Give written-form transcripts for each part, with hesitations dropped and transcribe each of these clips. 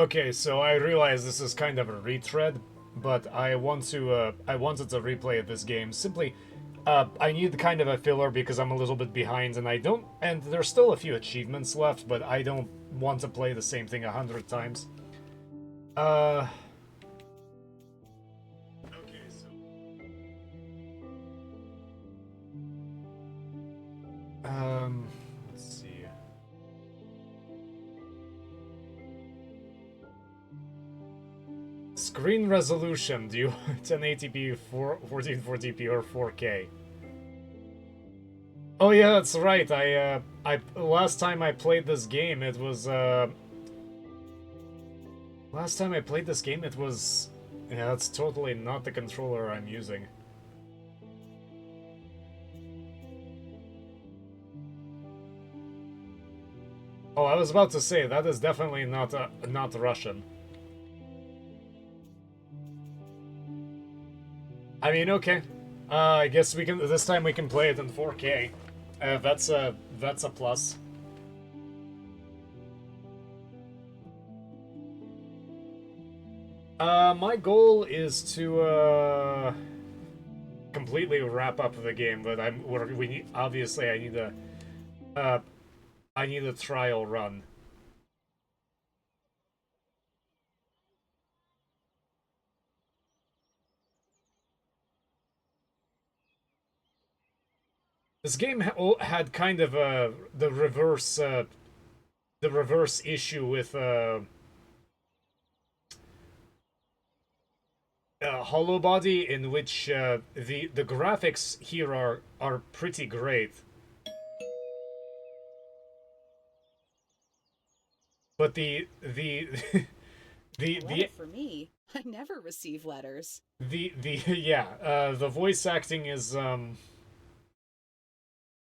Okay, so I realize this is kind of a retread, but I wanted to replay this game. Simply, I need kind of a filler because I'm a little bit behind, and there's still a few achievements left, but I don't want to play the same thing 100 times. Okay, so... let's see. Screen resolution, do you want 1080p, 1440p, or 4K? Oh yeah, that's right. Last time I played this game, it was last time I played this game, it was... Yeah, that's totally not the controller I'm using. Oh, I was about to say, that is definitely not Russian. I mean, okay. I guess we can. This time we can play it in 4K. That's a plus. My goal is to completely wrap up the game, but obviously I need a trial run. This game had kind of the reverse issue with Hollow Body, in which the graphics here are pretty great, but the letter for me. I never receive letters. the yeah, the voice acting is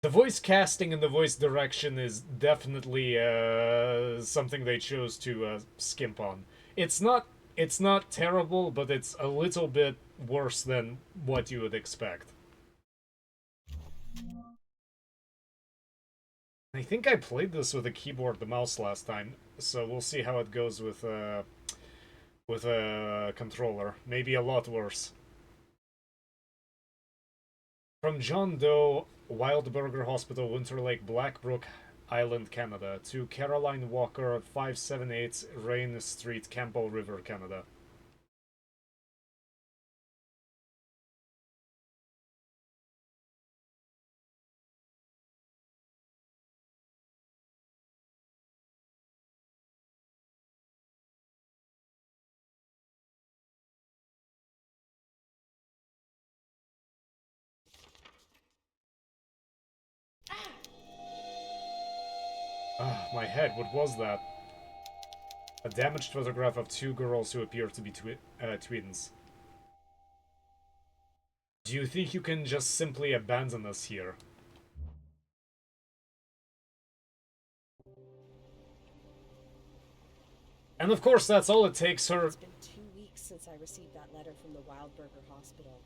the voice casting and the voice direction is definitely something they chose to skimp on. It's not terrible, but it's a little bit worse than what you would expect. I think I played this with a keyboard and mouse last time, so we'll see how it goes with a controller. Maybe a lot worse. From John Doe, Wildburger Hospital, Winter Lake, Blackbrook Island, Canada, to Caroline Walker, 578 Rain Street, Campbell River, Canada. Ah, my head, what was that? A damaged photograph of two girls who appear to be twins. Do you think you can just simply abandon us here? And of course, that's all it takes her... It's been 2 weeks since I received that letter from the Wildburger Hospital.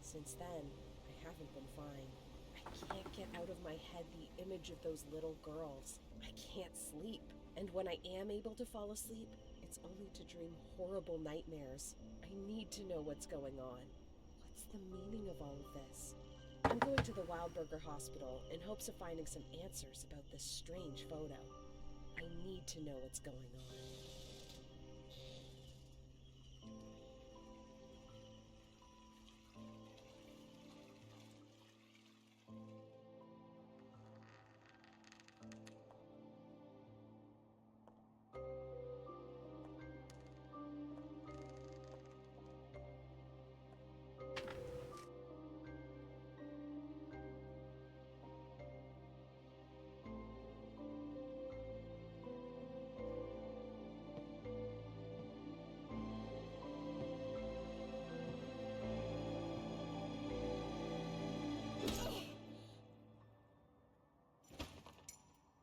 Since then, I haven't been fine. I can't get out of my head the image of those little girls. I can't sleep. And when I am able to fall asleep, it's only to dream horrible nightmares. I need to know what's going on. What's the meaning of all of this? I'm going to the Wildburger Hospital in hopes of finding some answers about this strange photo. I need to know what's going on.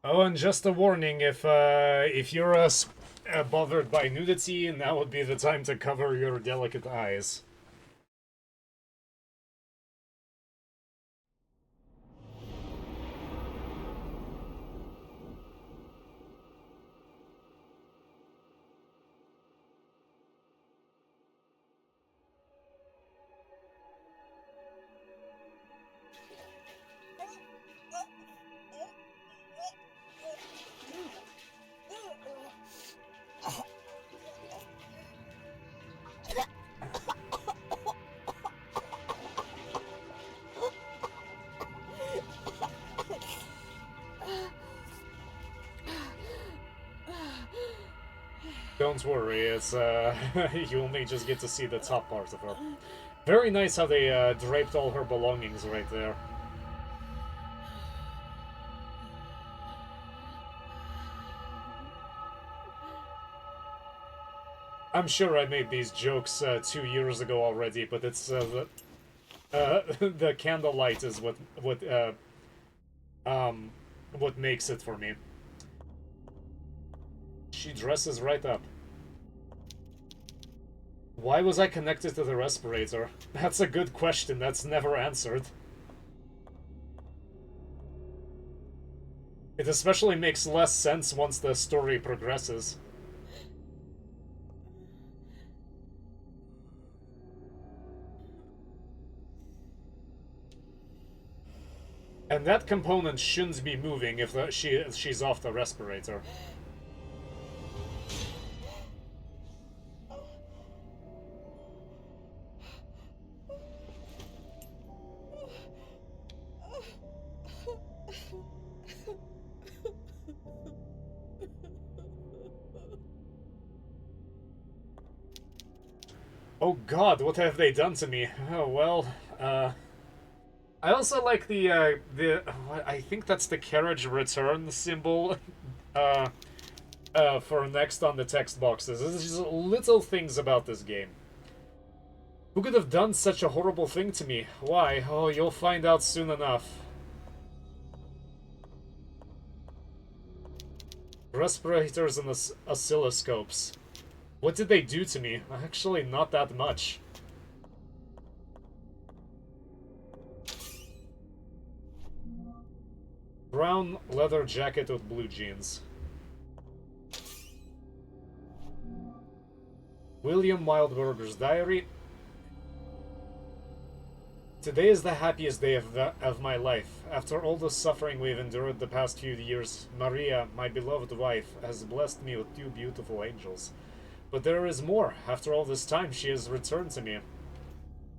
Oh, and just a warning, if you're bothered by nudity, now would be the time to cover your delicate eyes. don't worry. It's you only just get to see the top part of her. Very nice how they draped all her belongings right there. I'm sure I made these jokes 2 years ago already, but it's the candlelight is what makes it for me. She dresses right up. Why was I connected to the respirator? That's a good question that's never answered. It especially makes less sense once the story progresses. And that component shouldn't be moving if she's off the respirator. Oh god, what have they done to me? Oh well, I also like the I think that's the carriage return symbol, for next on the text boxes. There's just little things about this game. Who could have done such a horrible thing to me? Why? Oh, you'll find out soon enough. Respirators and oscilloscopes. What did they do to me? Actually, not that much. Brown leather jacket with blue jeans. William Wildberger's diary. Today is the happiest day of my life. After all the suffering we've endured the past few years, Maria, my beloved wife, has blessed me with 2 beautiful angels. But there is more. After all this time, she has returned to me.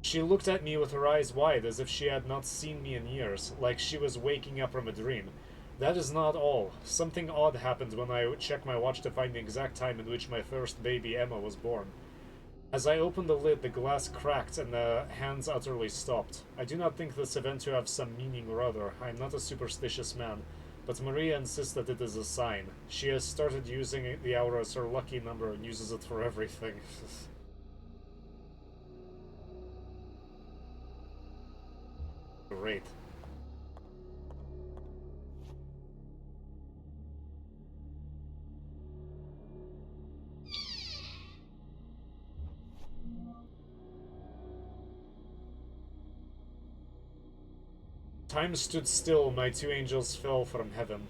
She looked at me with her eyes wide, as if she had not seen me in years, like she was waking up from a dream. That is not all. Something odd happened when I checked my watch to find the exact time in which my first baby, Emma, was born. As I opened the lid, the glass cracked and the hands utterly stopped. I do not think this event to have some meaning or other. I am not a superstitious man, but Maria insists that it is a sign. She has started using the hour as her lucky number and uses it for everything. Great. Time stood still, my 2 angels fell from heaven.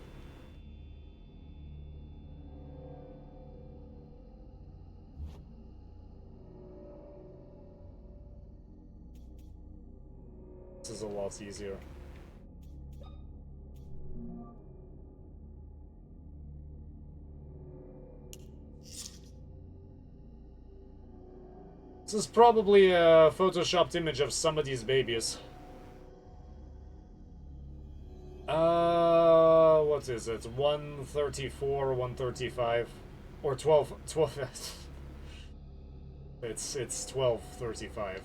This is a lot easier. This is probably a photoshopped image of somebody's babies. What is it? 134, 135, or 12. It's 1235.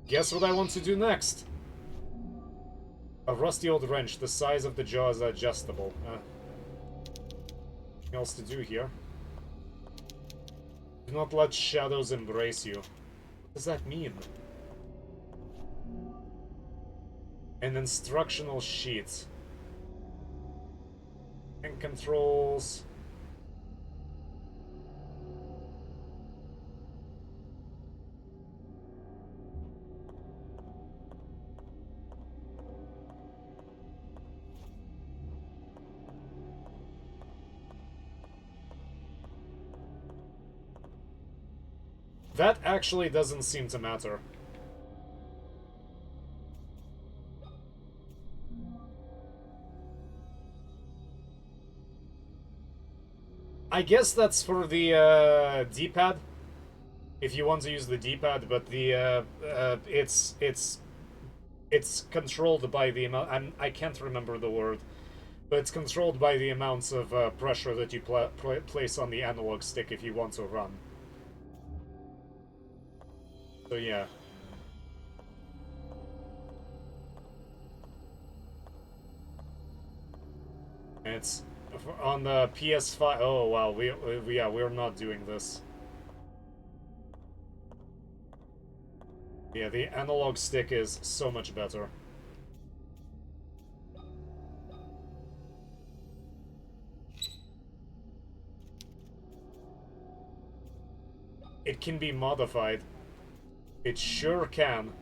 Guess what I want to do next? A rusty old wrench, the size of the jaw is adjustable. Nothing else to do here. Do not let shadows embrace you. What does that mean? An instructional sheet. And controls. That actually doesn't seem to matter. I guess that's for the D-pad. If you want to use the D-pad, but the it's controlled by the amount. I can't remember the word, but it's controlled by the amounts of pressure that you place on the analog stick if you want to run. So yeah. And it's on the PS5. Oh wow, we're not doing this. Yeah, the analog stick is so much better. It can be modified. It sure can.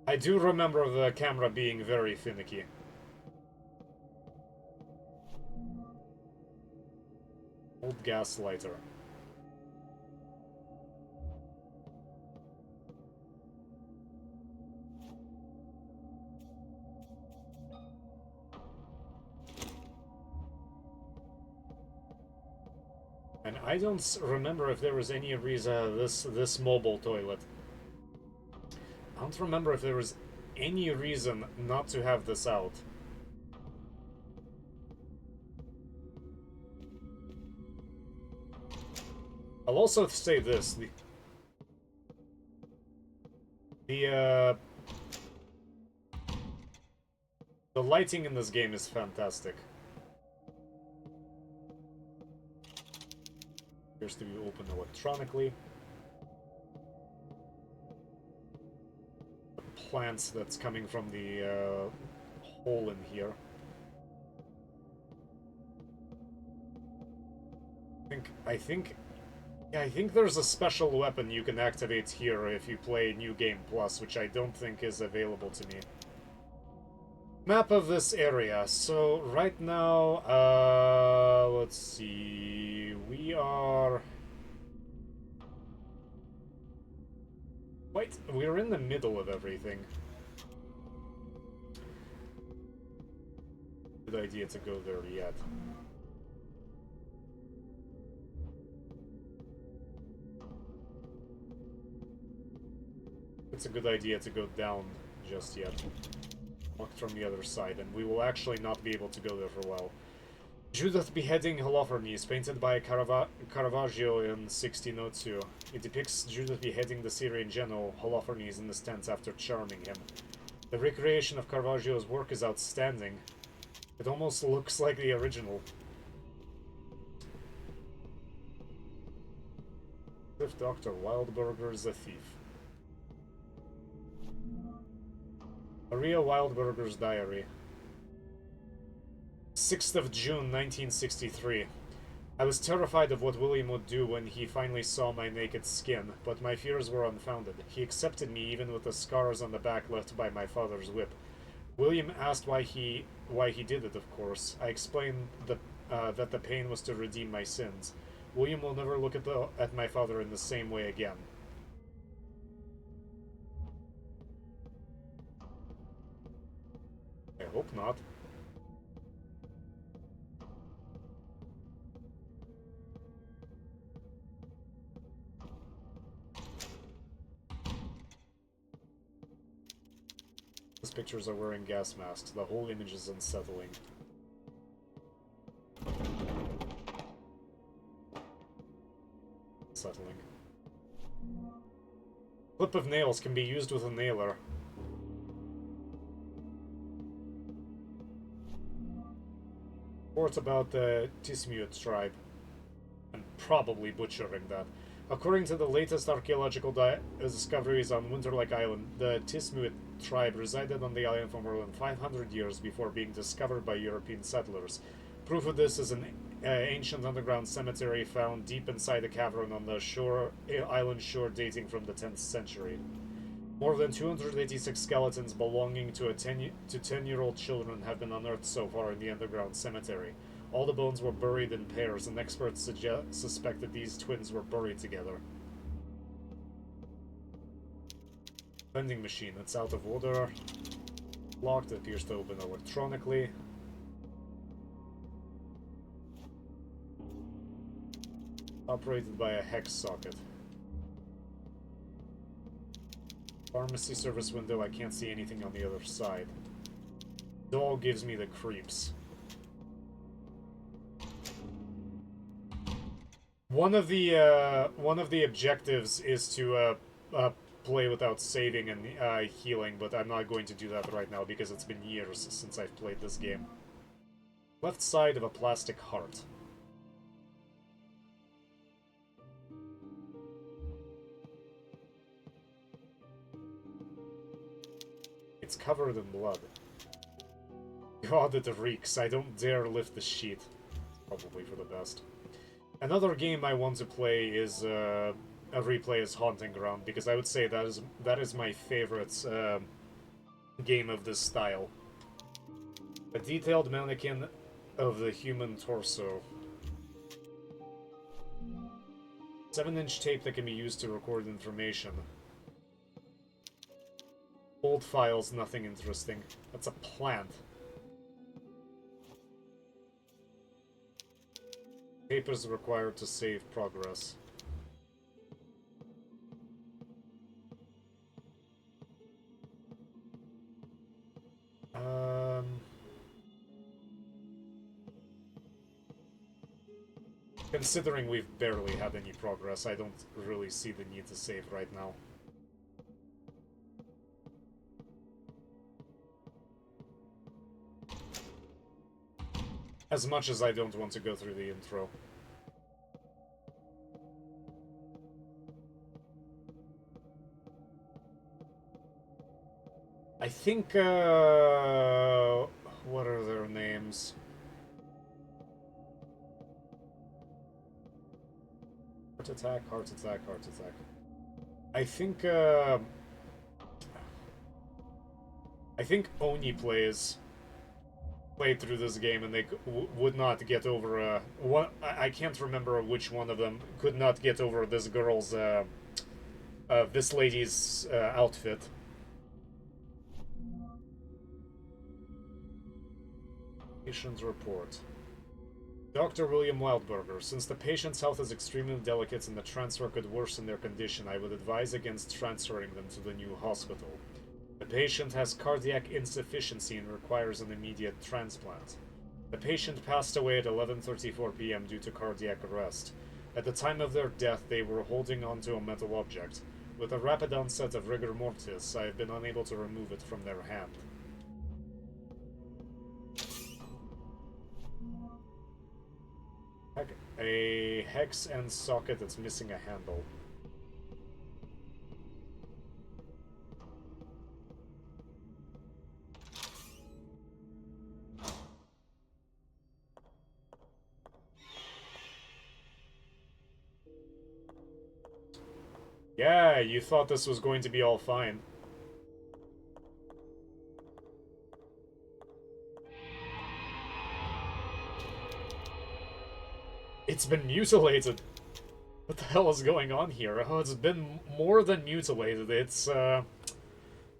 I do remember the camera being very finicky. Old gas lighter. And I don't remember if there was any reason this mobile toilet. I don't remember if there was any reason not to have this out. I'll also say this: the lighting in this game is fantastic. Appears to be open electronically. Plants that's coming from the hole in here. I think there's a special weapon you can activate here if you play New Game Plus, which I don't think is available to me. Map of this area. So right now, let's see, we are... Wait, we're in the middle of everything. Good idea to go there yet. It's a good idea to go down just yet. Walk from the other side, and we will actually not be able to go there for a while. Judith beheading Holofernes, painted by Caravaggio in 1602. It depicts Judith beheading the Syrian general Holofernes in his tent after charming him. The recreation of Caravaggio's work is outstanding. It almost looks like the original. If Dr. Wildberger is a thief. Maria Wildberger's diary. 6th of June, 1963. I was terrified of what William would do when he finally saw my naked skin, but my fears were unfounded. He accepted me even with the scars on the back left by my father's whip. William asked why he did it, of course. I explained that the pain was to redeem my sins. William will never look at my father in the same way again. I hope not. These pictures are wearing gas masks. The whole image is unsettling. Unsettling. Clip of nails can be used with a nailer. Report about the Tismuit tribe. I'm probably butchering that. According to the latest archaeological discoveries on Winterlake Island, the Tismuit tribe resided on the island for more than 500 years before being discovered by European settlers. Proof of this is an ancient underground cemetery found deep inside a cavern on the island shore dating from the 10th century. More than 286 skeletons belonging to 10-year-old children have been unearthed so far in the underground cemetery. All the bones were buried in pairs, and experts suspected these twins were buried together. Vending machine, it's out of order. Locked, it appears to open electronically. Operated by a hex socket. Pharmacy service window, I can't see anything on the other side. Doll gives me the creeps. One of the objectives is to play without saving and healing, but I'm not going to do that right now because it's been years since I've played this game. Left side of a plastic heart. It's covered in blood. God, it reeks. I don't dare lift the sheet. Probably for the best. Another game I want to play is a replay is Haunting Ground, because I would say that is my favorite game of this style. A detailed mannequin of the human torso. 7-inch tape that can be used to record information. Old files, nothing interesting. That's a plant. Papers required to save progress. Considering we've barely had any progress, I don't really see the need to save right now. As much as I don't want to go through the intro. I think, what are their names? Heart attack, heart attack, heart attack. I think Oni played through this game and they would not get over I can't remember which one of them could not get over this girl's this lady's outfit. Patient's report. Dr. William Wildberger, since the patient's health is extremely delicate and the transfer could worsen their condition, I would advise against transferring them to the new hospital. The patient has cardiac insufficiency and requires an immediate transplant. The patient passed away at 11:34 p.m. due to cardiac arrest. At the time of their death, they were holding onto a metal object. With a rapid onset of rigor mortis, I have been unable to remove it from their hand. A hex and socket that's missing a handle. Yeah, you thought this was going to be all fine. It's been mutilated. What the hell is going on here? Oh, it's been more than mutilated. It's,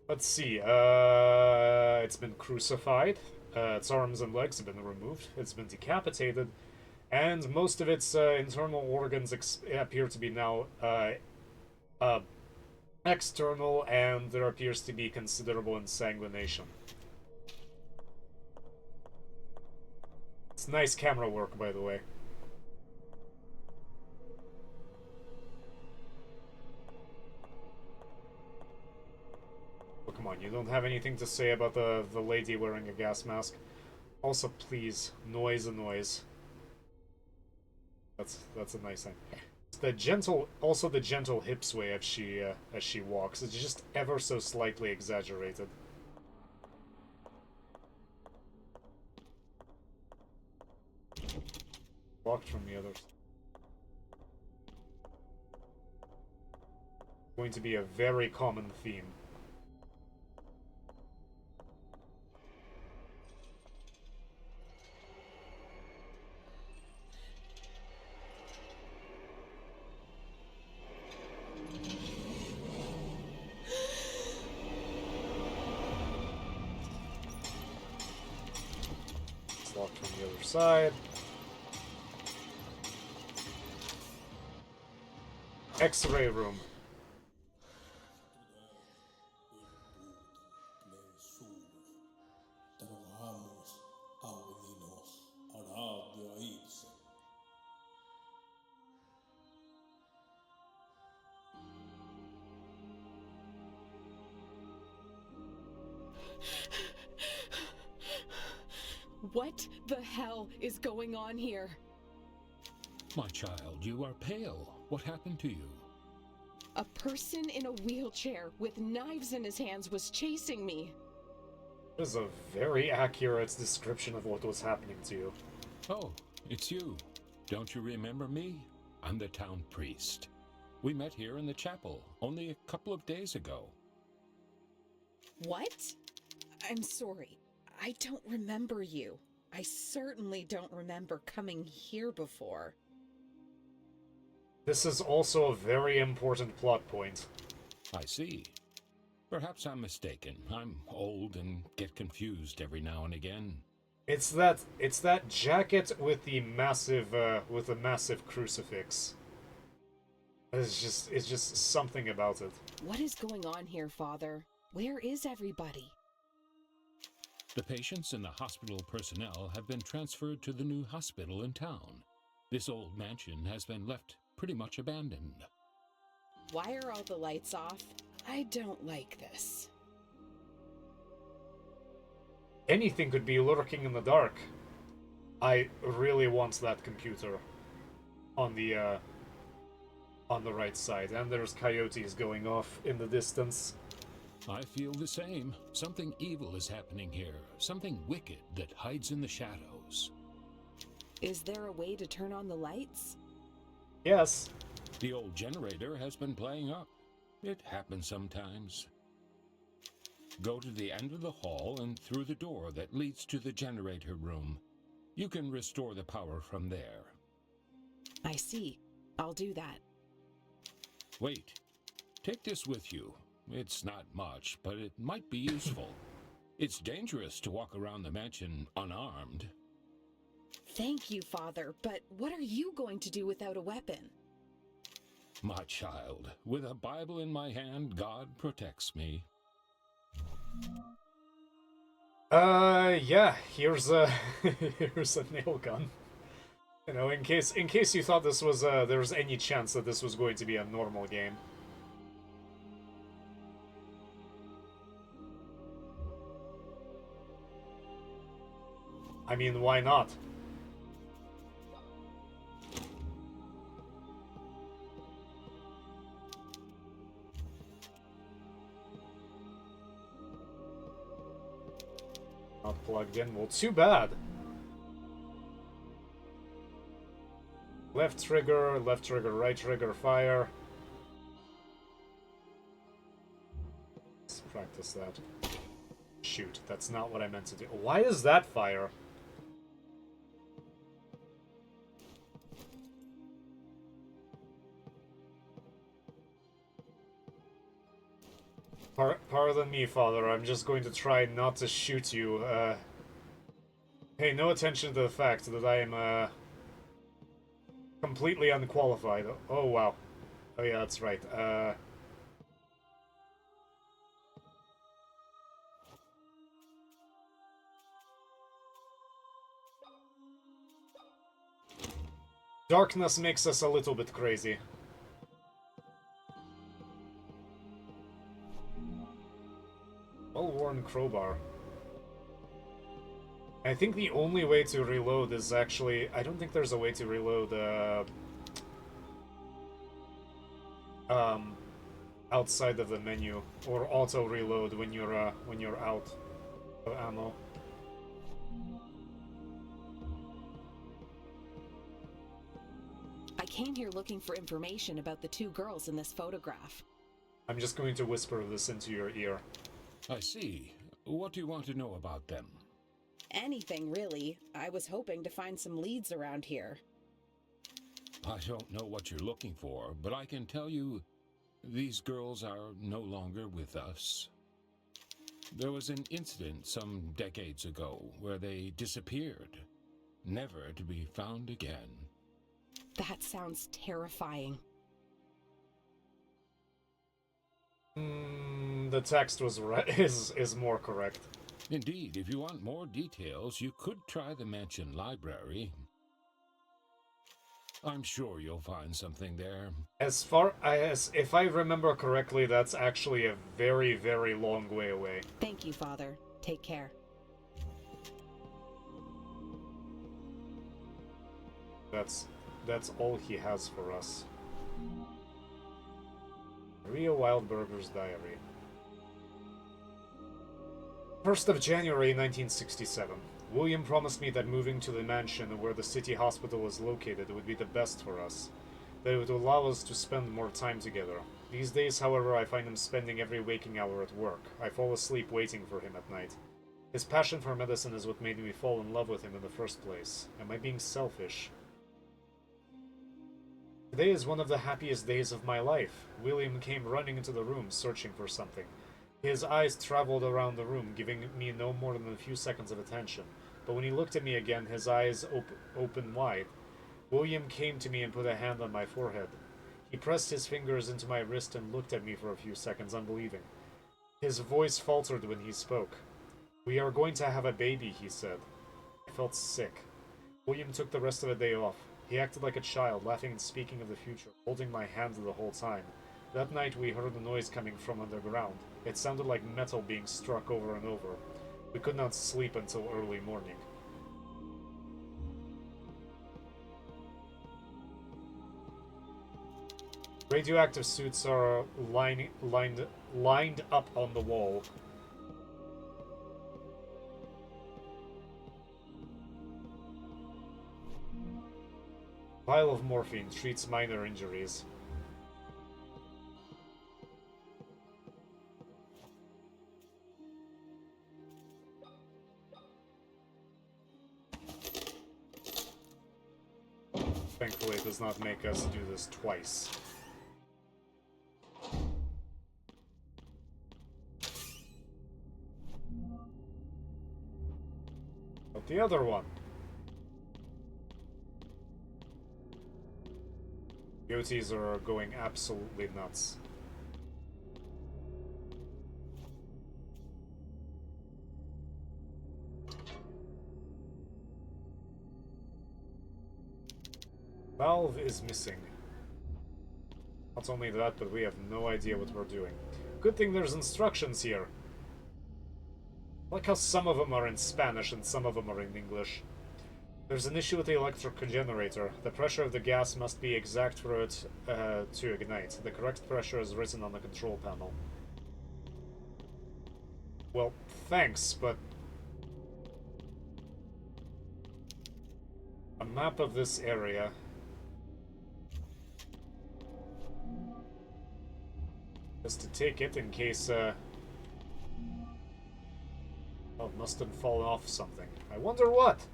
let's see. It's been crucified. Its arms and legs have been removed. It's been decapitated. And most of its internal organs appear to be now external, and there appears to be considerable insanguination. It's nice camera work, by the way. Oh, come on, you don't have anything to say about the lady wearing a gas mask? Also, please, noise. That's a nice thing. The gentle hip sway as she walks is just ever so slightly exaggerated. Blocked from the others. Going to be a very common theme. It's locked from the other side. X-ray room. What the hell is going on here? My child, you are pale. What happened to you? A person in a wheelchair with knives in his hands was chasing me. This is a very accurate description of what was happening to you. Oh, it's you. Don't you remember me? I'm the town priest. We met here in the chapel only a couple of days ago. What? I'm sorry. I don't remember you. I certainly don't remember coming here before. This is also a very important plot point. I see. Perhaps I'm mistaken. I'm old and get confused every now and again. It's that jacket with the massive crucifix. It's just something about it. What is going on here, Father? Where is everybody? The patients and the hospital personnel have been transferred to the new hospital in town. This old mansion has been left pretty much abandoned. Why are all the lights off? I don't like this. Anything could be lurking in the dark. I really want that computer on the right side, and there's coyotes going off in the distance. I feel the same. Something evil is happening here. Something wicked that hides in the shadows. Is there a way to turn on the lights? Yes. The old generator has been playing up. It happens sometimes. Go to the end of the hall and through the door that leads to the generator room. You can restore the power from there. I see. I'll do that. Wait. Take this with you. It's not much, but it might be useful. It's dangerous to walk around the mansion unarmed. Thank you, Father, but what are you going to do without a weapon? My child, with a Bible in my hand, God protects me. Yeah, here's a here's a nail gun. You know, in case you thought this was there was any chance that this was going to be a normal game. I mean, why not? Not plugged in. Well, too bad. Left trigger, right trigger, fire. Let's practice that. Shoot, that's not what I meant to do. Why is that fire? Pardon me, Father. I'm just going to try not to shoot you. Pay no attention to the fact that I am, completely unqualified. Oh, wow. Oh, yeah, that's right. Darkness makes us a little bit crazy. Well-worn crowbar. I think the only way to reload is actually... I don't think there's a way to reload, outside of the menu, or auto-reload when you're out of ammo. I came here looking for information about the two girls in this photograph. I'm just going to whisper this into your ear. I see. What do you want to know about them? Anything, really. I was hoping to find some leads around here. I don't know what you're looking for, but I can tell you these girls are no longer with us. There was an incident some decades ago where they disappeared, never to be found again. That sounds terrifying. The text was is more correct. Indeed, if you want more details, you could try the mansion library. I'm sure you'll find something there. As far as, if I remember correctly, that's actually a very, very long way away. Thank you, Father. Take care. That's all he has for us. Maria Wildberger's diary. 1st of January 1967. William promised me that moving to the mansion where the city hospital is located would be the best for us, that it would allow us to spend more time together. These days, however, I find him spending every waking hour at work. I fall asleep waiting for him at night. His passion for medicine is what made me fall in love with him in the first place. Am I being selfish? Today is one of the happiest days of my life. William came running into the room, searching for something. His eyes traveled around the room, giving me no more than a few seconds of attention. But when he looked at me again, his eyes opened wide. William came to me and put a hand on my forehead. He pressed his fingers into my wrist and looked at me for a few seconds, unbelieving. His voice faltered when he spoke. "We are going to have a baby," he said. I felt sick. William took the rest of the day off. He acted like a child, laughing and speaking of the future, holding my hand the whole time. That night we heard a noise coming from underground. It sounded like metal being struck over and over. We could not sleep until early morning. Radioactive suits are lined up on the wall. Vial of morphine treats minor injuries. Thankfully, it does not make us do this twice. But the other one. Yotis are going absolutely nuts. Valve is missing. Not only that, but we have no idea what we're doing. Good thing there's instructions here. I like how some of them are in Spanish and some of them are in English. There's an issue with the electric generator. The pressure of the gas must be exact for it to ignite. The correct pressure is written on the control panel. Well, thanks, but... a map of this area... just to take it in case, oh, it must have fallen off something. I wonder what?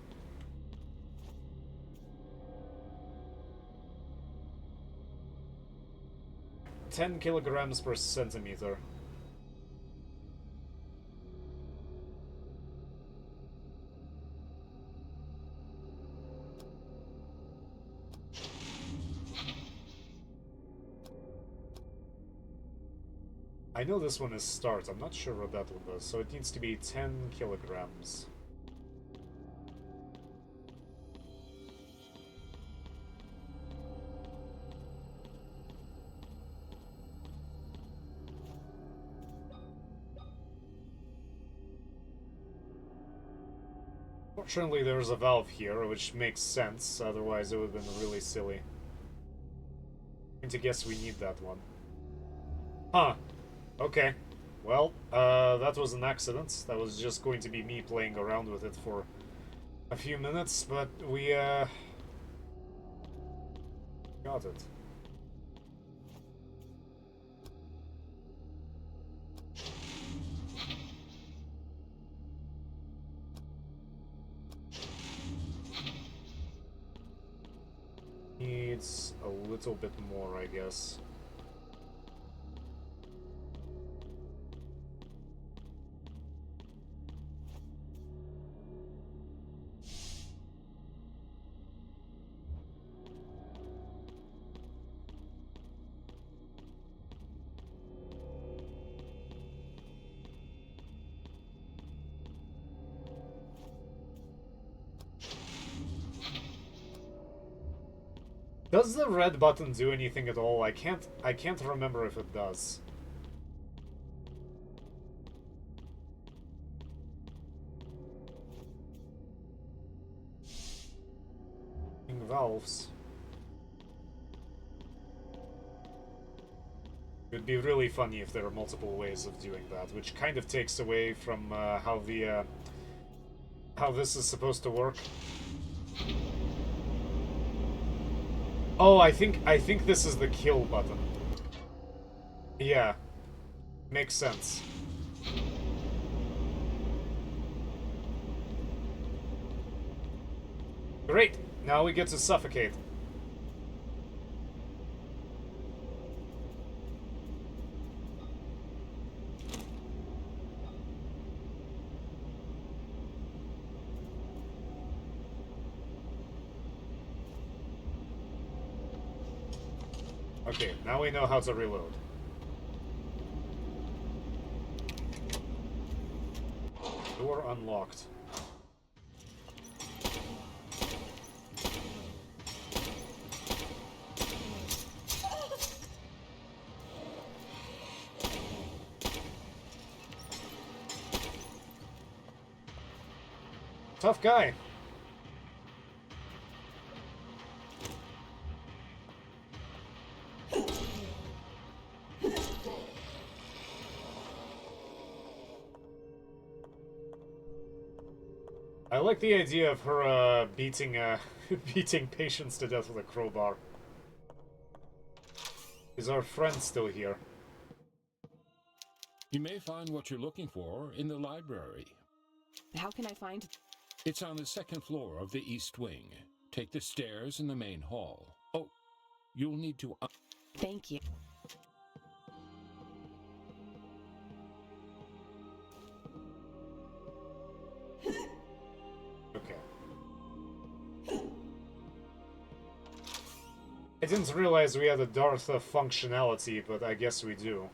"10 kilograms per centimeter. I know this one is start. I'm not sure what that one does, so it needs to be 10 kilograms. Fortunately, there's a valve here, which makes sense, otherwise it would have been really silly. I'm going to guess we need that one. Huh. Okay. Well, that was an accident. That was just going to be me playing around with it for a few minutes, but we, got it. Needs a little bit more, I guess. Does the red button do anything at all? I can't remember if it does. Valves. It would be really funny if there are multiple ways of doing that, which kind of takes away from how this is supposed to work. Oh, I think this is the kill button. Yeah, makes sense. Great. Now we get to suffocate. Okay, now we know how to reload. Door unlocked. Tough guy. I like the idea of her beating beating patients to death with a crowbar. Is our friend still here? You may find what you're looking for in the library. How can I find... It's on the second floor of the East Wing. Take the stairs in the main hall. Oh, you'll need to... Thank you. Okay. I didn't realize we had a Darth functionality, but I guess we do.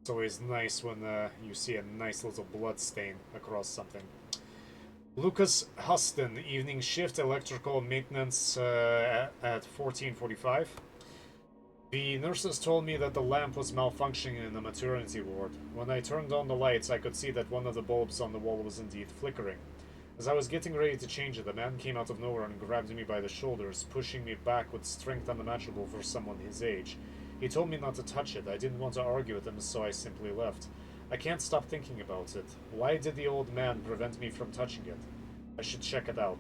It's always nice when you see a nice little blood stain across something. Lucas Huston, evening shift, electrical maintenance at 14:45. The nurses told me that the lamp was malfunctioning in the maternity ward. When I turned on the lights, I could see that one of the bulbs on the wall was indeed flickering. As I was getting ready to change it, a man came out of nowhere and grabbed me by the shoulders, pushing me back with strength unimaginable for someone his age. He told me not to touch it. I didn't want to argue with him, so I simply left. I can't stop thinking about it. Why did the old man prevent me from touching it? I should check it out.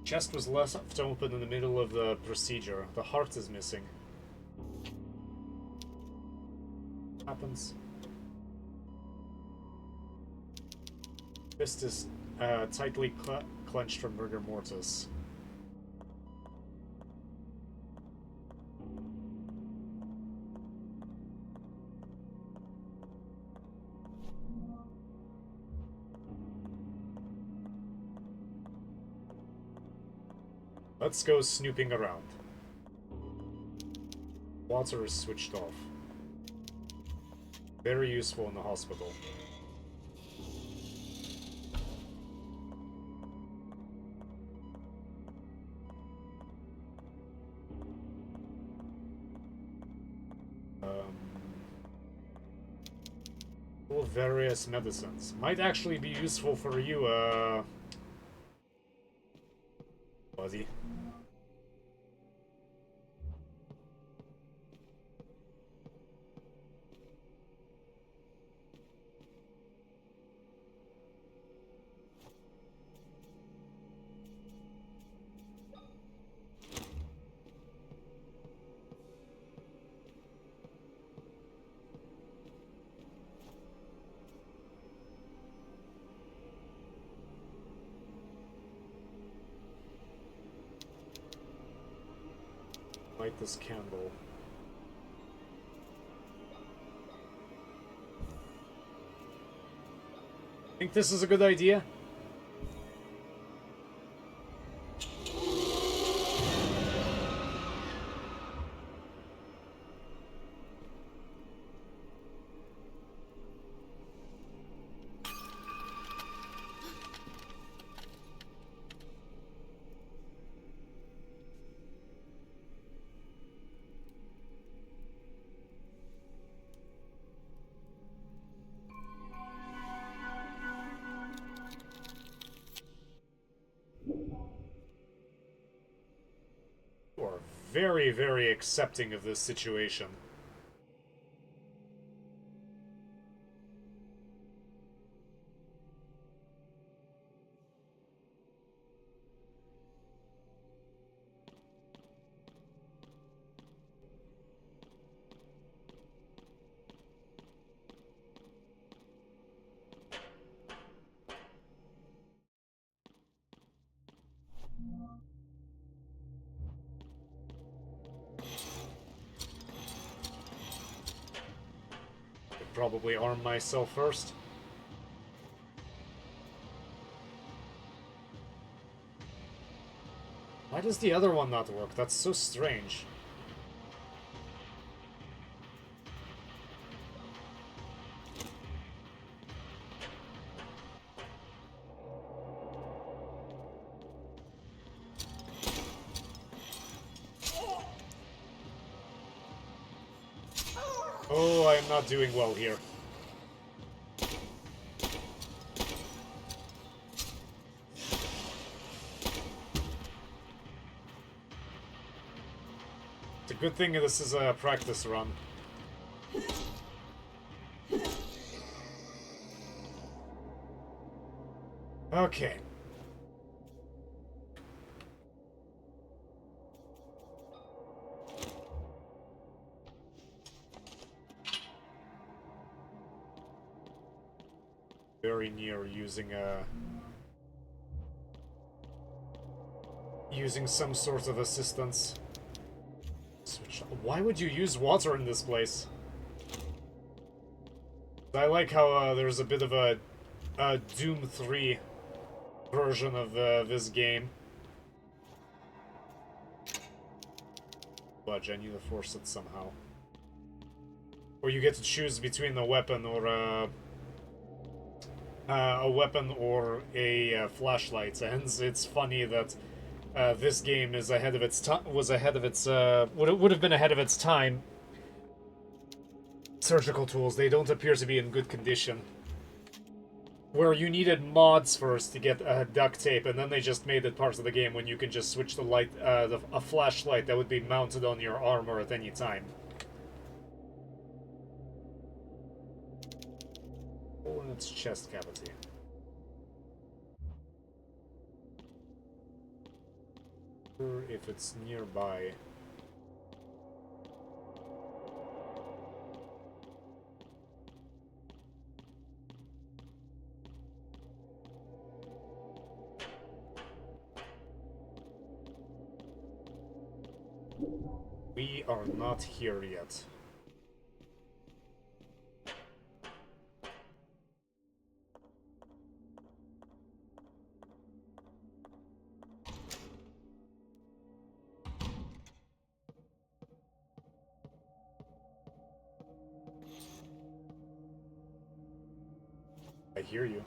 Chest was left open in the middle of the procedure. The heart is missing. Happens. Fist is tightly clenched from rigor mortis. Let's go snooping around. Water is switched off. Very useful in the hospital. Various medicines. Might actually be useful for you, buddy. Light this candle. Think this is a good idea? Very, very accepting of this situation. Probably arm myself first. Why does the other one not work? That's so strange. Oh, I'm not doing well here. It's a good thing this is a practice run. Okay. Very near using some sort of assistance. Switch. Why would you use water in this place? I like how there's a bit of a Doom 3 version of this game. Budge, I need to force it somehow. Or you get to choose between a weapon or a flashlight, and it's funny that this game is ahead of its would have been ahead of its time. Surgical tools, they don't appear to be in good condition. Where you needed mods first to get duct tape, and then they just made it part of the game when you can just switch the light, a flashlight that would be mounted on your armor at any time. Hole in its chest cavity. If it's nearby. We are not here yet. I hear you.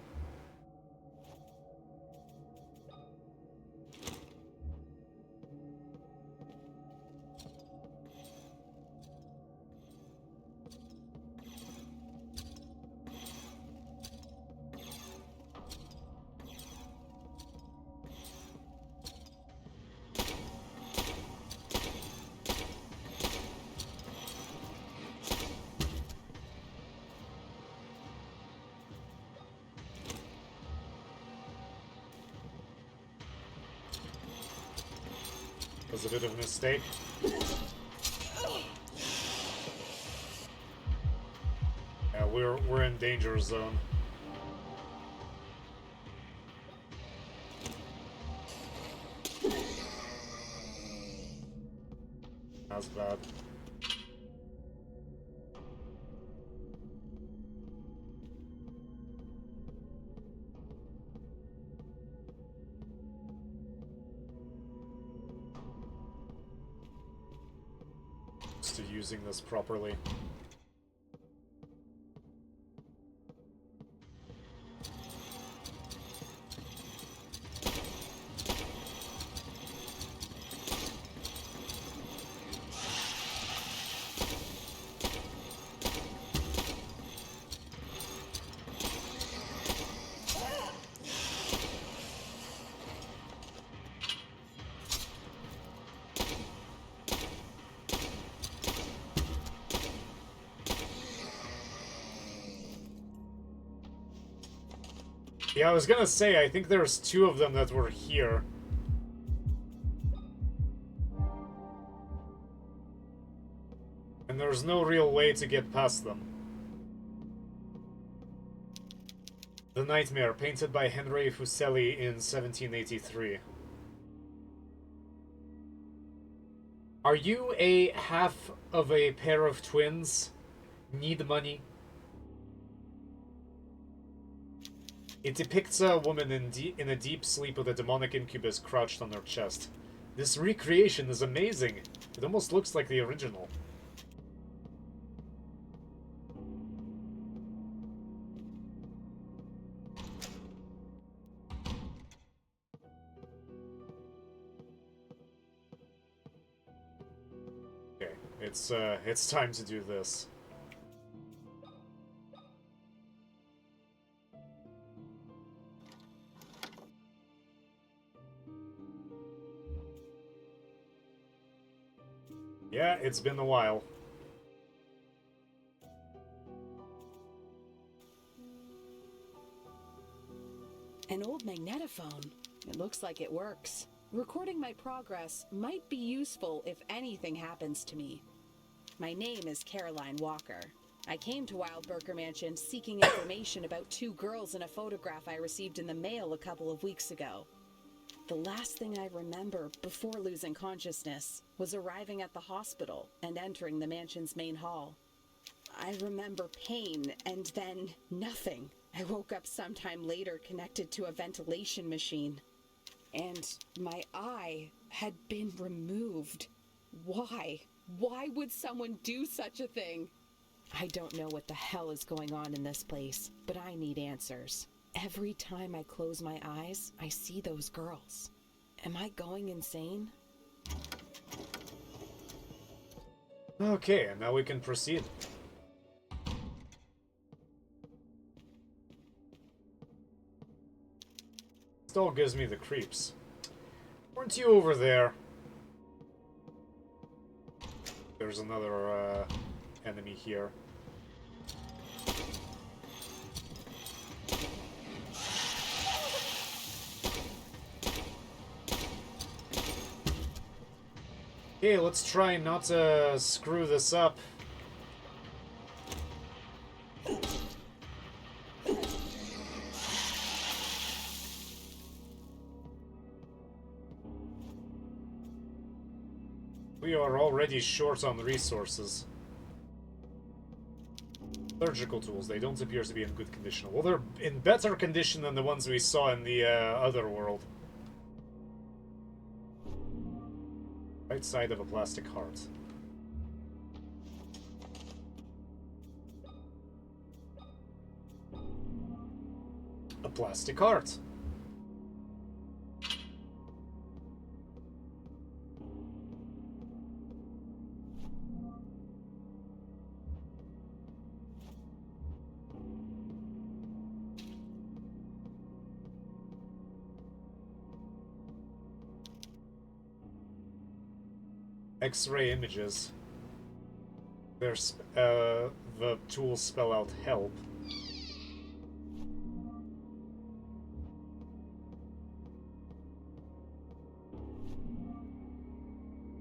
Was a bit of a mistake. Yeah, we're in danger zone. was bad. To using this properly. Yeah, I was gonna say, I think there's two of them that were here. And there's no real way to get past them. The Nightmare, painted by Henry Fuseli in 1783. Are you a half of a pair of twins? Need money? It depicts a woman in a deep sleep with a demonic incubus crouched on her chest. This recreation is amazing. It almost looks like the original. Okay, it's time to do this. Yeah, it's been a while. An old magnetophone. It looks like it works. Recording my progress might be useful if anything happens to me. My name is Caroline Walker. I came to Wildberger Mansion seeking information about two girls in a photograph I received in the mail a couple of weeks ago. The last thing I remember before losing consciousness was arriving at the hospital and entering the mansion's main hall. I remember pain and then nothing. I woke up sometime later connected to a ventilation machine. And my eye had been removed. Why? Why would someone do such a thing? I don't know what the hell is going on in this place, but I need answers. Every time I close my eyes, I see those girls. Am I going insane? Okay, and now we can proceed. Still gives me the creeps. Weren't you over there? There's another enemy here. Okay, let's try not to screw this up. We are already short on resources. Surgical tools, they don't appear to be in good condition. Well, they're in better condition than the ones we saw in the other world. Right side of a plastic heart. A plastic heart. X-ray images. There's the tools spell out help.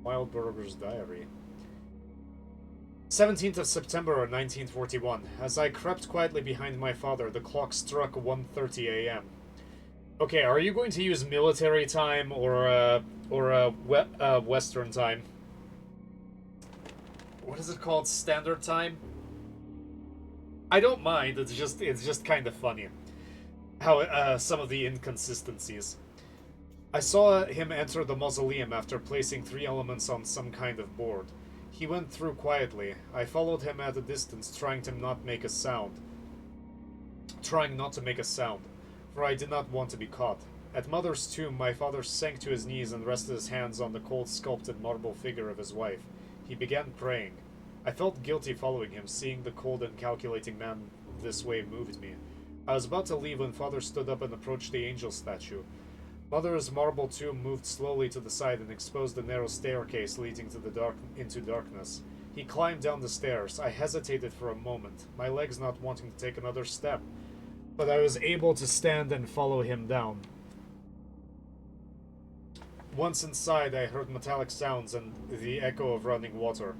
Wildberger's diary. 17th of September 1941. As I crept quietly behind my father, the clock struck 1:30 a.m. Okay, are you going to use military time or Western time? what is it called? Standard time? I don't mind, it's just kind of funny. How, some of the inconsistencies. I saw him enter the mausoleum after placing 3 elements on some kind of board. He went through quietly. I followed him at a distance, trying not to make a sound, for I did not want to be caught. At Mother's tomb, my father sank to his knees and rested his hands on the cold sculpted marble figure of his wife. He began praying. I felt guilty following him, seeing the cold and calculating man this way moved me. I was about to leave when Father stood up and approached the angel statue. Mother's marble tomb moved slowly to the side and exposed a narrow staircase leading to into darkness. He climbed down the stairs. I hesitated for a moment, my legs not wanting to take another step, but I was able to stand and follow him down. Once inside, I heard metallic sounds and the echo of running water.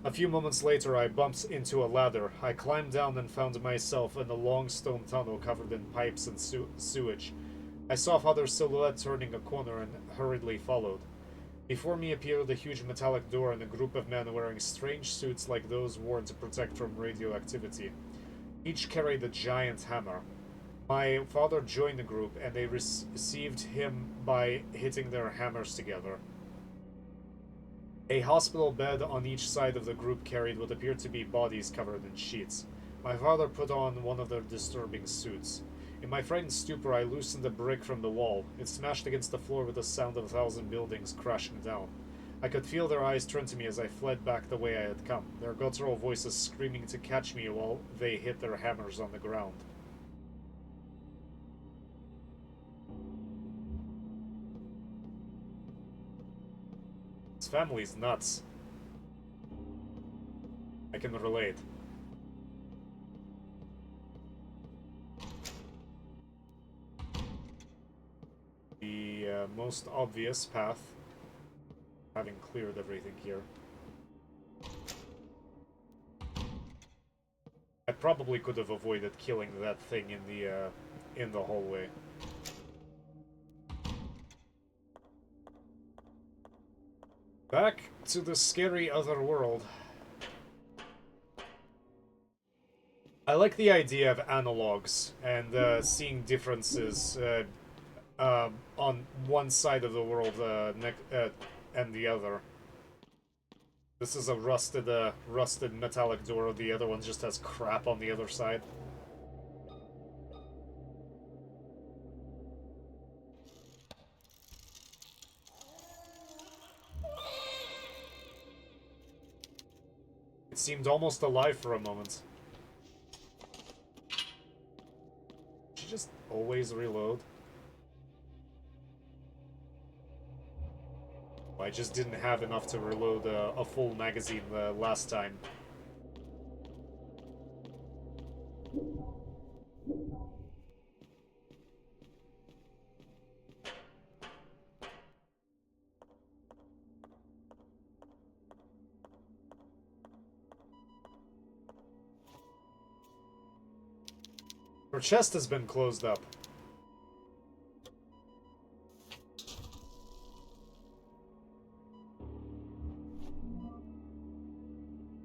A few moments later, I bumped into a ladder. I climbed down and found myself in a long stone tunnel covered in pipes and sewage. I saw Father's silhouette turning a corner and hurriedly followed. Before me appeared a huge metallic door and a group of men wearing strange suits like those worn to protect from radioactivity. Each carried a giant hammer. My father joined the group, and they received him by hitting their hammers together. A hospital bed on each side of the group carried what appeared to be bodies covered in sheets. My father put on one of their disturbing suits. In my frightened stupor, I loosened a brick from the wall. It smashed against the floor with the sound of 1,000 buildings crashing down. I could feel their eyes turn to me as I fled back the way I had come, their guttural voices screaming to catch me while they hit their hammers on the ground. This family's nuts. I can relate. The most obvious path, having cleared everything here. I probably could have avoided killing that thing in the hallway. Back to the scary other world. I like the idea of analogs and seeing differences on one side of the world and the other. This is a rusted metallic door. The other one just has crap on the other side. It seemed almost alive for a moment. Should just always reload. I just didn't have enough to reload a full magazine last time. Her chest has been closed up.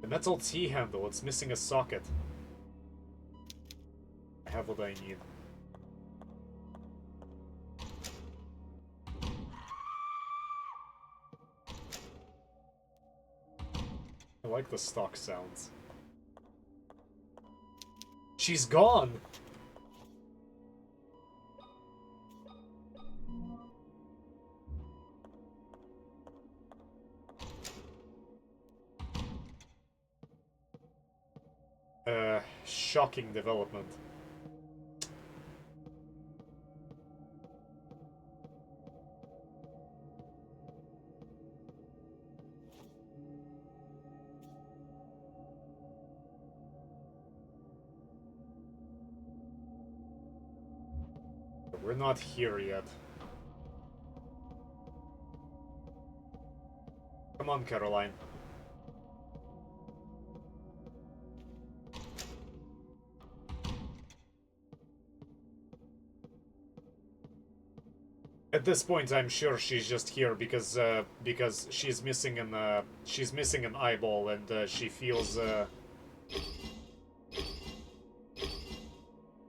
The metal T-handle, it's missing a socket. I have what I need. I like the stock sounds. She's gone! Shocking development. We're not here yet. Come on, Caroline. At this point, I'm sure she's just here because she's missing an eyeball and she feels.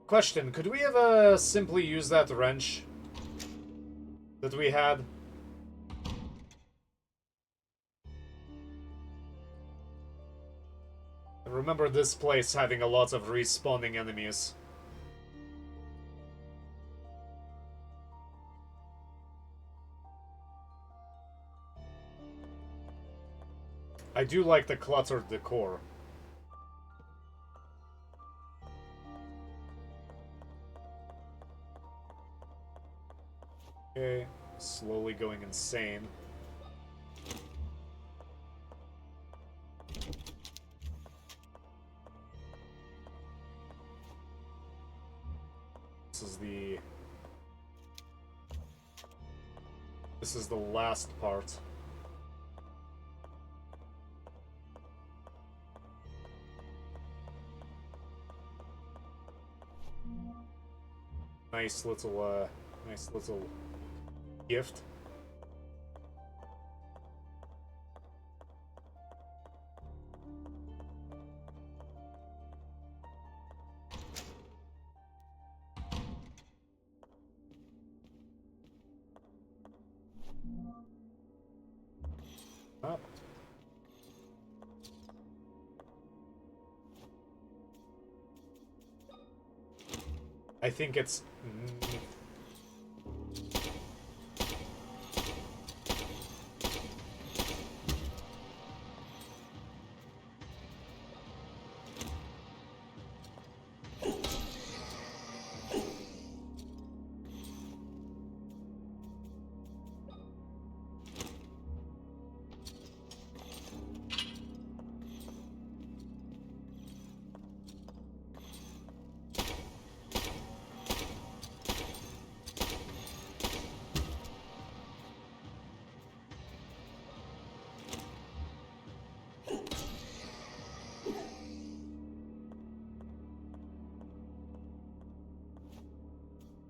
Question: could we have simply used that wrench that we had? I remember this place having a lot of respawning enemies. I do like the cluttered decor. Okay, slowly going insane. This is the last part. Nice little gift. Up. I think it's...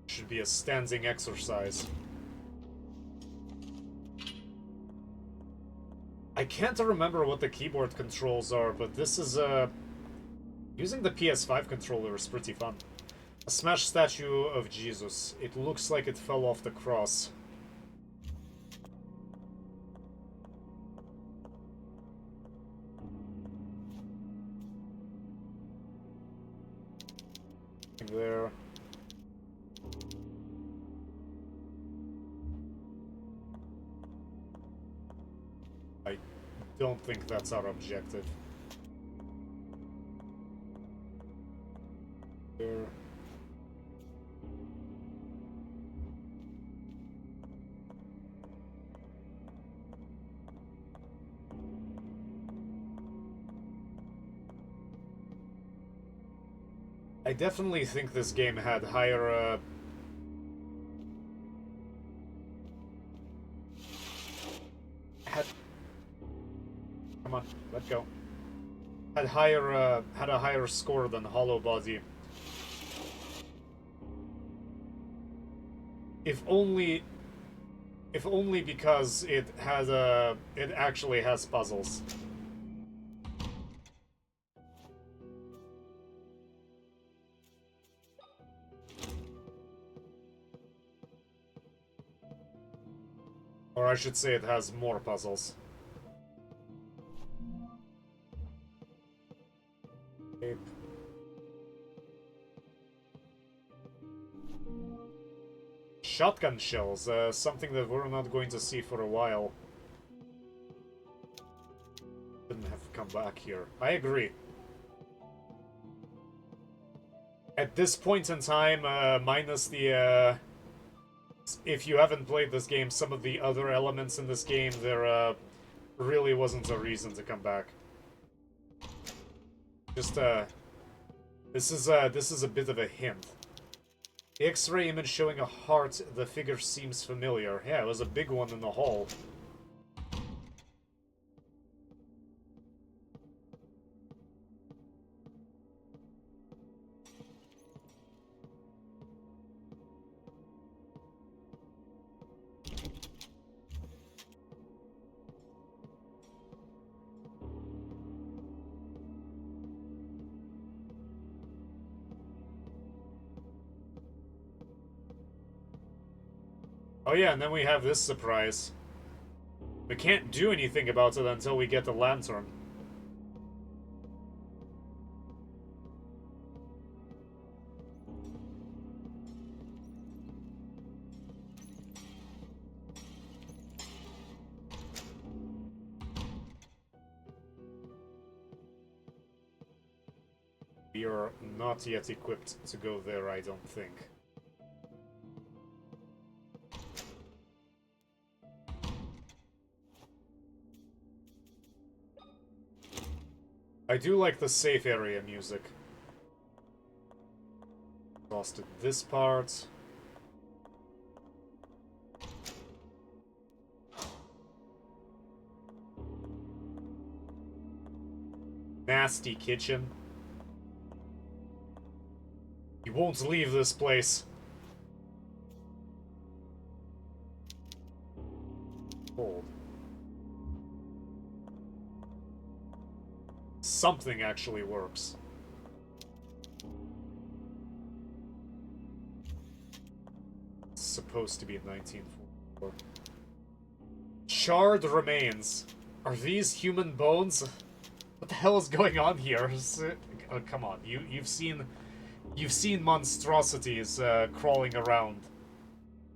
should be a standing exercise. I can't remember what the keyboard controls are, but this is using the PS5 controller is pretty fun. A smashed statue of Jesus. It looks like it fell off the cross. There. I don't think that's our objective. There. I definitely think this game had higher, Come on, let go. Had a higher score than Hollow Body. If only because it actually has puzzles. Or I should say it has more puzzles. Okay. Shotgun shells, something that we're not going to see for a while. Didn't have to come back here. I agree. At this point in time, minus the, if you haven't played this game, some of the other elements in this game, there really wasn't a reason to come back. Just this is a bit of a hint. The X-ray image showing a heart. The figure seems familiar. Yeah, it was a big one in the hall. Oh yeah, and then we have this surprise. We can't do anything about it until we get the lantern. We are not yet equipped to go there, I don't think. I do like the safe area music. Exhausted this part. Nasty kitchen. You won't leave this place. Hold. Something actually works. It's supposed to be 1944. Charred remains. Are these human bones? What the hell is going on here? Oh, come on, you've seen monstrosities crawling around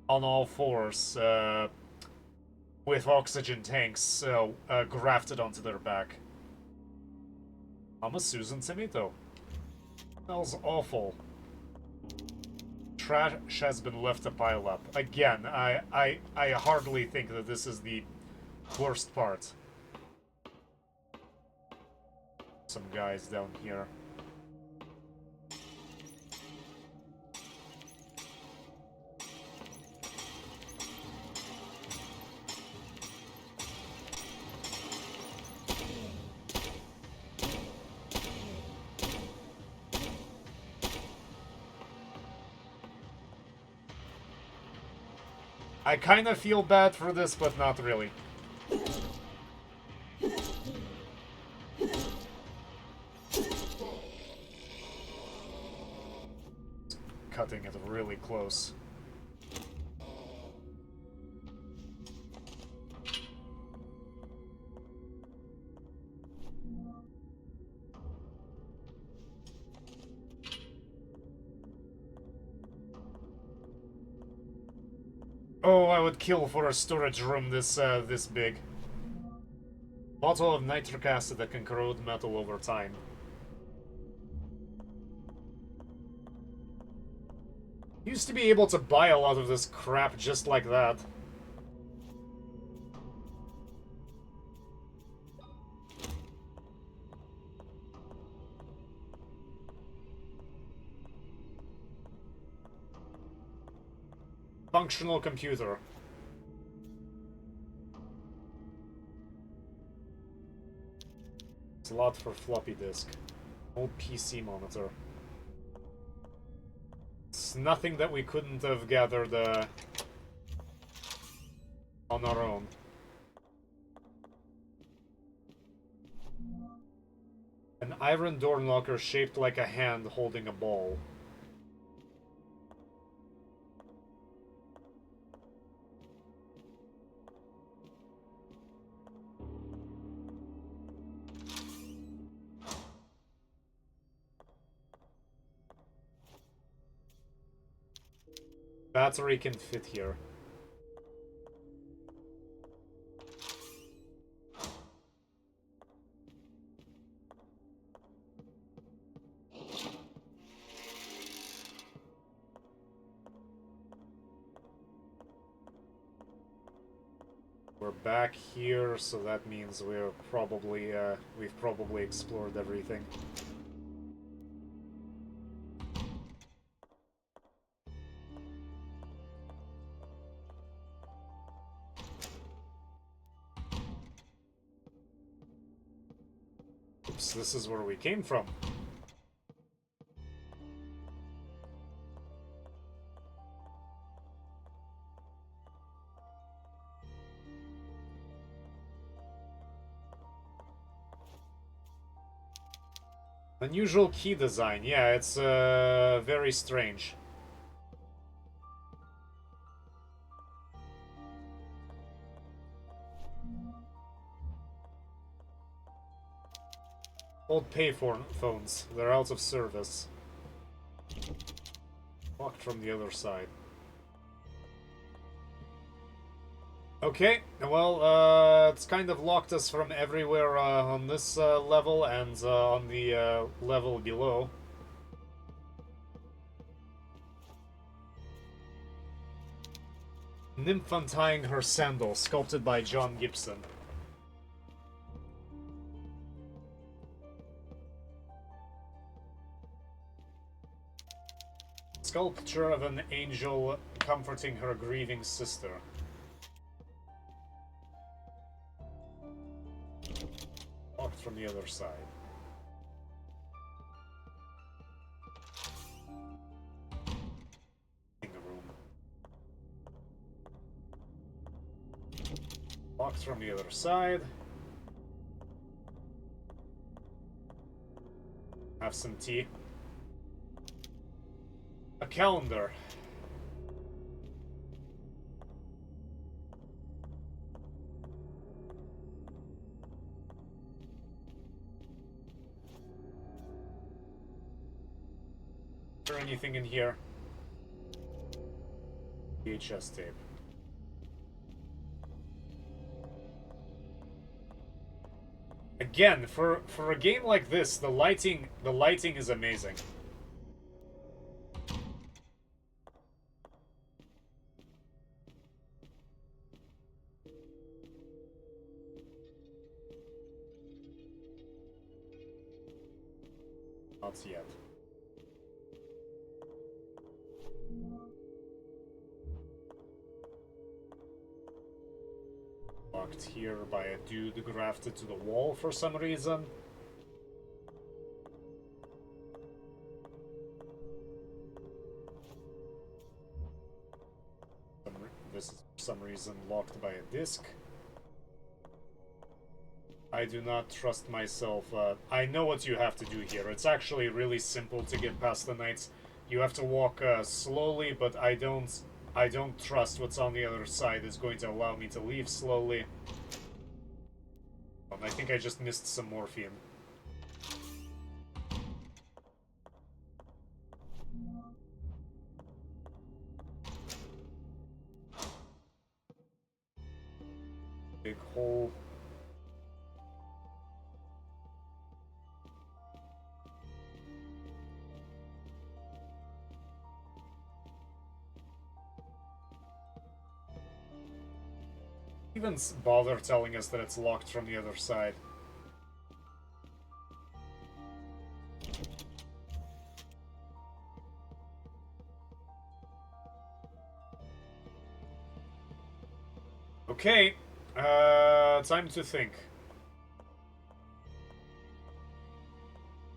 on all fours with oxygen tanks grafted onto their back. I'm a Susan Tomato. Smells awful. Trash has been left to pile up. Again, I hardly think that this is the worst part. Some guys down here. I kind of feel bad for this, but not really. Cutting it really close. Oh, I would kill for a storage room this big. Bottle of nitric acid that can corrode metal over time. Used to be able to buy a lot of this crap just like that. Functional computer. Slot for floppy disk. Old PC monitor. It's nothing that we couldn't have gathered on our own. An iron door knocker shaped like a hand holding a ball. Battery can fit here. We're back here, so that means we're probably we've probably explored everything. Oops, this is where we came from. Unusual key design. Yeah, it's very strange. Old phones. They're out of service. Locked from the other side. Okay, well, it's kind of locked us from everywhere on this level and on the level below. Nymph untying her sandal, sculpted by John Gibson. Sculpture of an angel comforting her grieving sister. Locked from the other side. In the room. Locked from the other side. Have some tea. A calendar. Is there anything in here? VHS tape. Again, for a game like this, the lighting is amazing. Not yet. Locked here by a dude grafted to the wall for some reason. This is for some reason locked by a disc. I do not trust myself. I know what you have to do here. It's actually really simple to get past the knights. You have to walk slowly, but I don't trust what's on the other side is going to allow me to leave slowly. I think I just missed some morphine. Big hole. Even bother telling us that it's locked from the other side. Okay, time to think.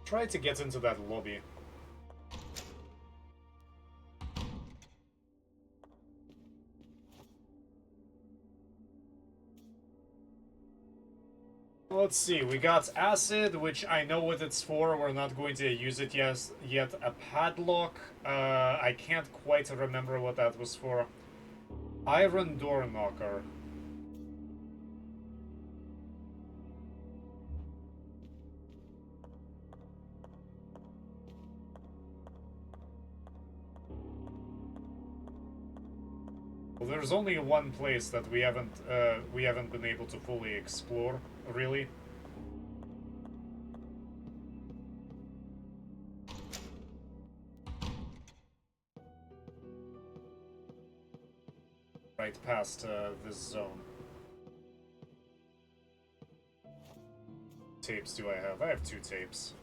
Try to get into that lobby. Let's see, we got acid, which I know what it's for. We're not going to use it yet. A padlock. I can't quite remember what that was for. Iron door knocker. Well, there's only one place that we haven't been able to fully explore, really. Right past this zone. Tapes do I have? I have 2 tapes.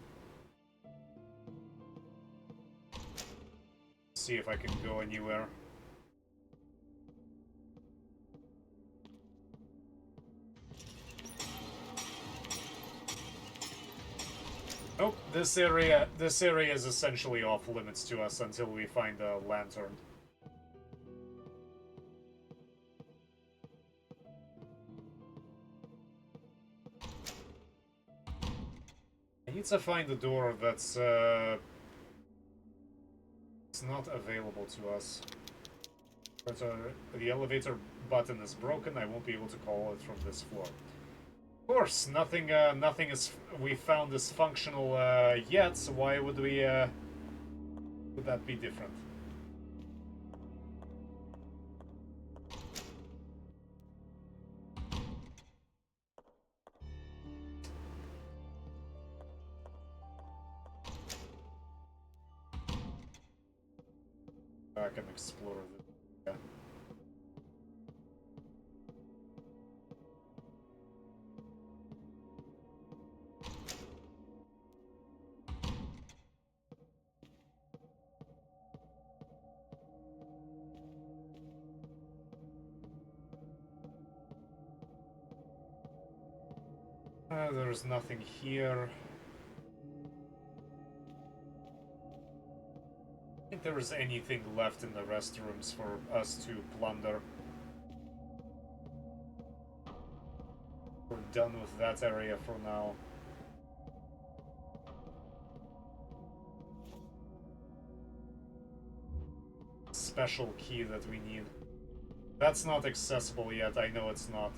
See if I can go anywhere. Nope, this area is essentially off limits to us until we find a lantern. I need to find a door that's it's not available to us. But the elevator button is broken. I won't be able to call it from this floor. Of course, nothing is we found is functional yet. So why would we? Would that be different? I can explore it. Yeah. There's nothing here. I think there is anything left in the restrooms for us to plunder. We're done with that area for now. Special key that we need. That's not accessible yet, I know it's not.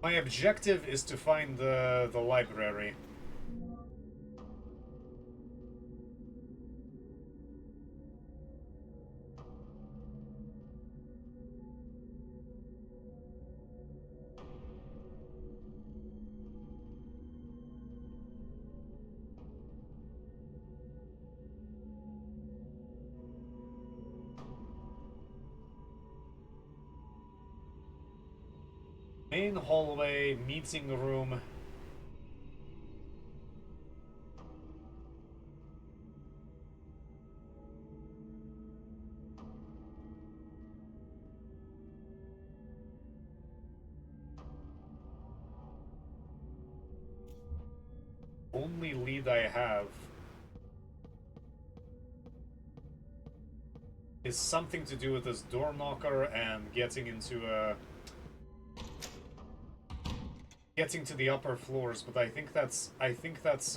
My objective is to find the library. Main hallway, meeting room. Only lead I have is something to do with this door knocker and getting into getting to the upper floors, but I think that's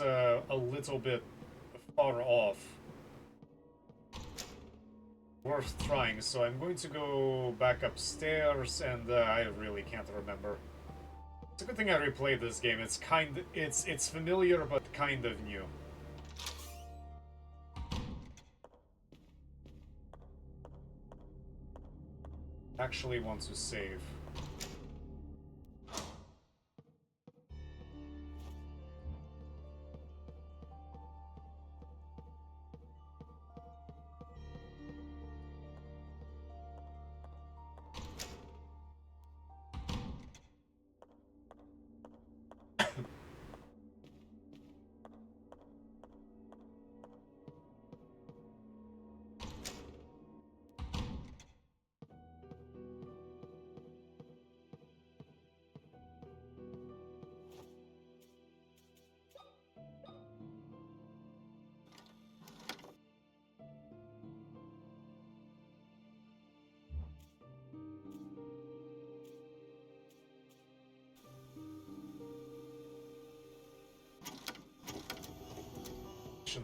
a little bit far off. Worth trying, so I'm going to go back upstairs, and I really can't remember. It's a good thing I replayed this game. It's familiar but kind of new. Actually want to save.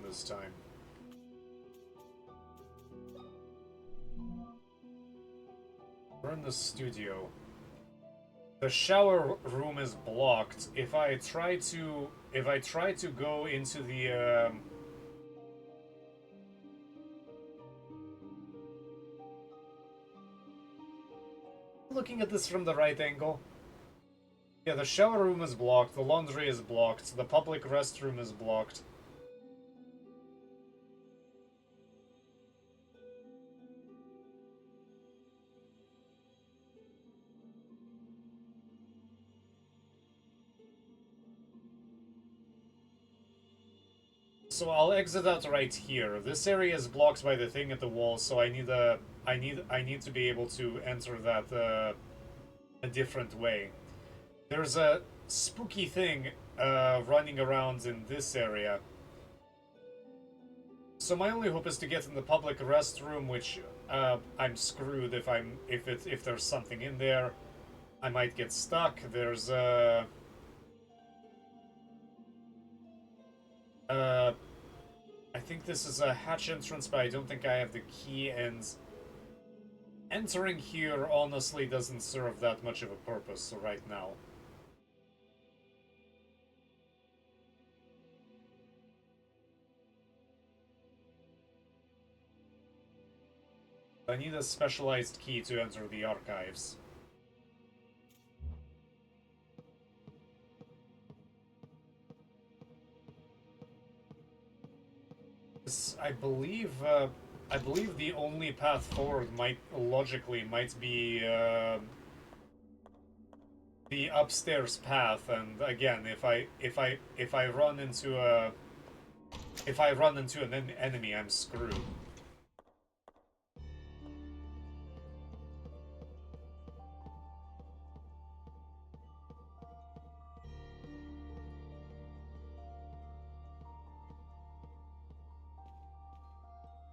This time. We're in the studio. The shower room is blocked. If I try to go into the looking at this from the right angle. Yeah, the shower room is blocked, the laundry is blocked, the public restroom is blocked. So I'll exit out right here. This area is blocked by the thing at the wall, so I need to be able to enter that a different way. There's a spooky thing running around in this area. So my only hope is to get in the public restroom, which I'm screwed if there's something in there. I might get stuck. There's I think this is a hatch entrance, but I don't think I have the key, and entering here honestly doesn't serve that much of a purpose right now. I need a specialized key to enter the archives. I believe the only path forward might be the upstairs path, and again, if I run into an enemy, I'm screwed.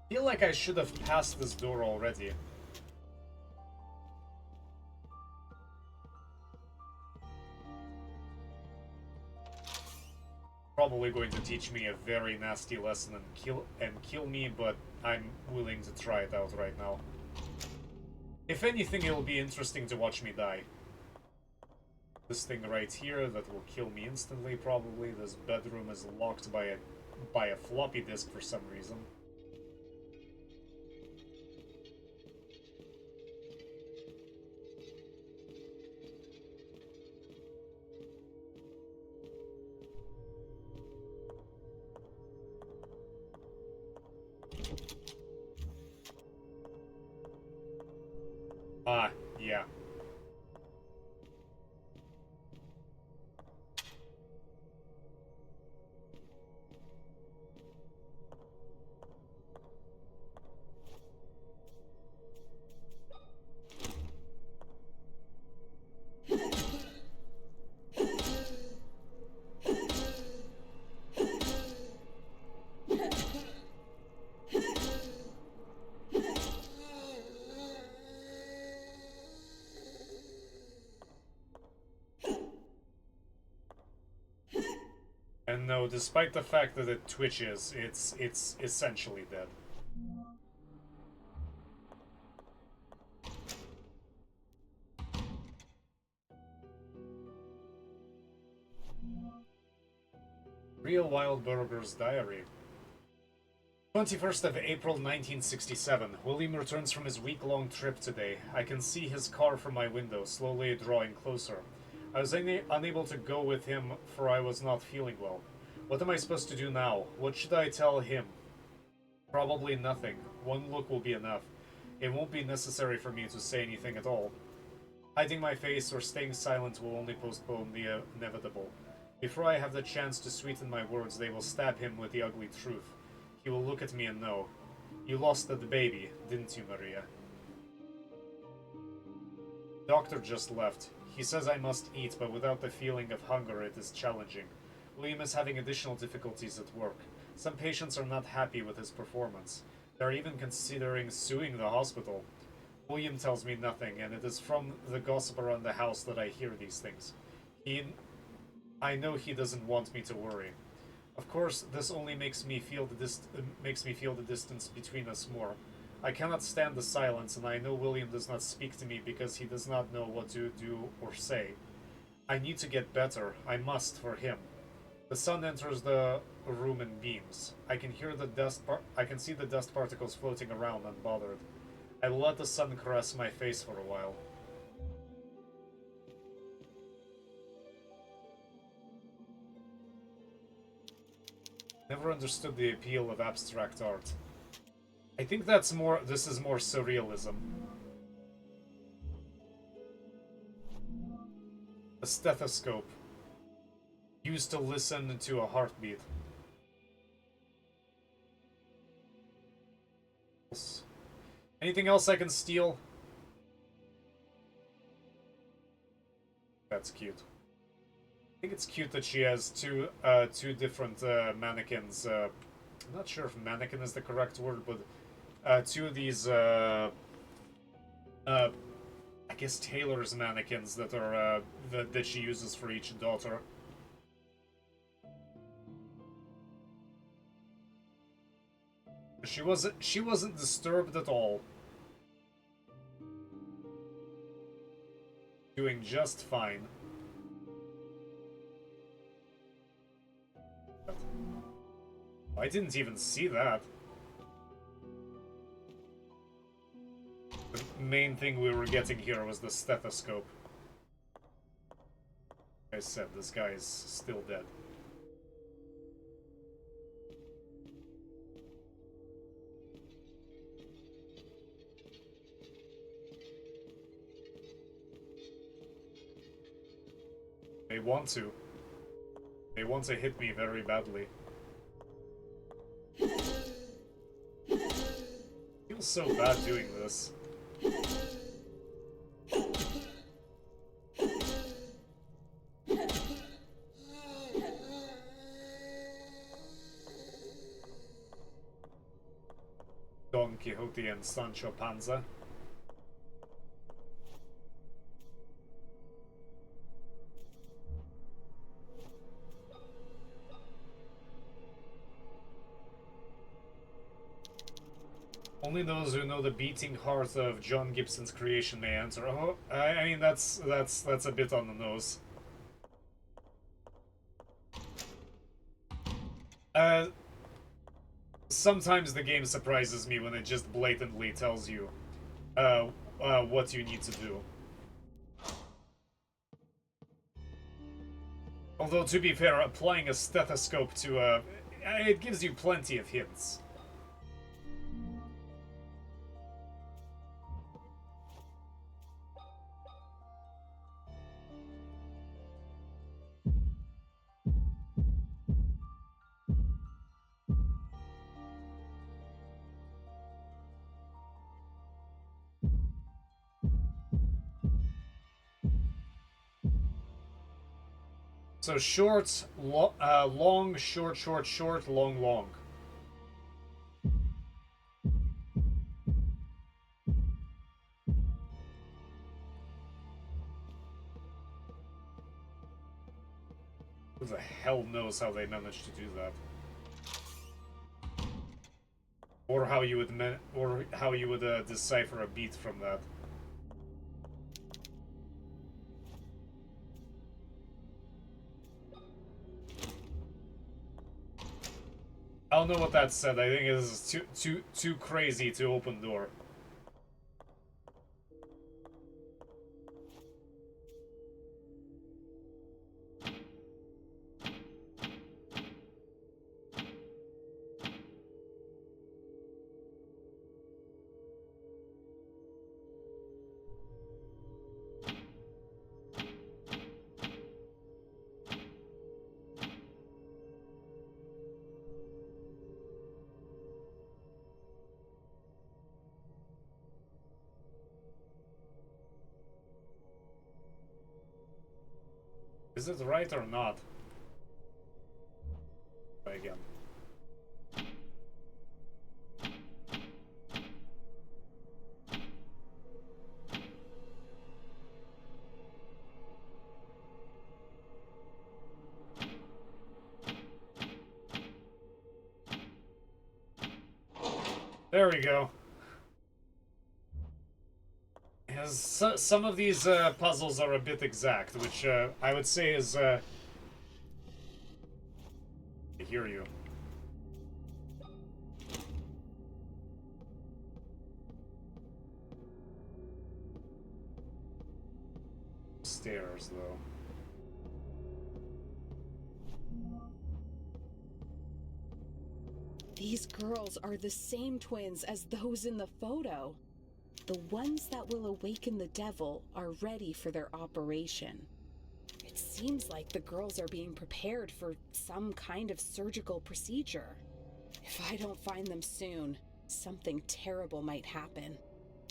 I feel like I should have passed this door already. Probably going to teach me a very nasty lesson and kill me, but I'm willing to try it out right now. If anything, it'll be interesting to watch me die. This thing right here that will kill me instantly, probably. This bedroom is locked by a floppy disk for some reason. Ah, yeah. And no, despite the fact that it twitches, it's essentially dead. Real Wild Burger's Diary. 21st of April 1967. William returns from his week-long trip today. I can see his car from my window, slowly drawing closer. I was unable to go with him, for I was not feeling well. What am I supposed to do now? What should I tell him? Probably nothing. One look will be enough. It won't be necessary for me to say anything at all. Hiding my face or staying silent will only postpone the inevitable. Before I have the chance to sweeten my words, they will stab him with the ugly truth. He will look at me and know. You lost the baby, didn't you, Maria? Doctor just left. He says I must eat, but without the feeling of hunger it is challenging. William is having additional difficulties at work. Some patients are not happy with his performance. They are even considering suing the hospital. William tells me nothing, and it is from the gossip around the house that I hear these things. I know he doesn't want me to worry. Of course, this only makes me feel the distance between us more. I cannot stand the silence, and I know William does not speak to me because he does not know what to do or say. I need to get better. I must, for him. The sun enters the room in beams. I can see the dust particles floating around unbothered. I will let the sun caress my face for a while. Never understood the appeal of abstract art. I think this is more surrealism. A stethoscope. Used to listen to a heartbeat. Anything else I can steal? That's cute. I think it's cute that she has two different mannequins. I'm not sure if mannequin is the correct word, but two of these I guess tailor's mannequins that are that she uses for each daughter. She wasn't disturbed at all. Doing just fine. I didn't even see that. The main thing we were getting here was the stethoscope. Like I said, this guy is still dead. They want to. They want to hit me very badly. Feels so bad doing this. Don Quixote and Sancho Panza. Only those who know the beating heart of John Gibson's creation may answer. Oh, I mean that's a bit on the nose. Sometimes the game surprises me when it just blatantly tells you what you need to do. Although, to be fair, applying a stethoscope to it gives you plenty of hints. So short, long, short, short, short, long, long. Who the hell knows how they managed to do that? Or how you would decipher a beat from that. I don't know what that said. I think it is too crazy to open door. Is it right or not? Try again. There we go. Some of these puzzles are a bit exact, which I would say is... I hear you. Stairs, though. These girls are the same twins as those in the photo. The ones that will awaken the devil are ready for their operation. It seems like the girls are being prepared for some kind of surgical procedure. If I don't find them soon, something terrible might happen.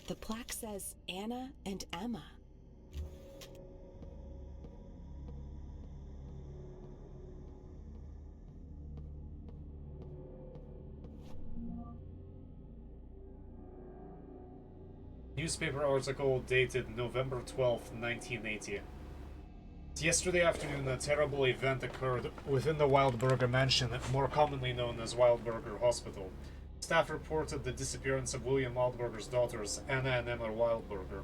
The plaque says Anna and Emma. Newspaper article dated November 12th, 1980. Yesterday afternoon, a terrible event occurred within the Wildberger mansion, more commonly known as Wildberger Hospital. staff reported the disappearance of William Wildberger's daughters, Anna and Emma Wildberger.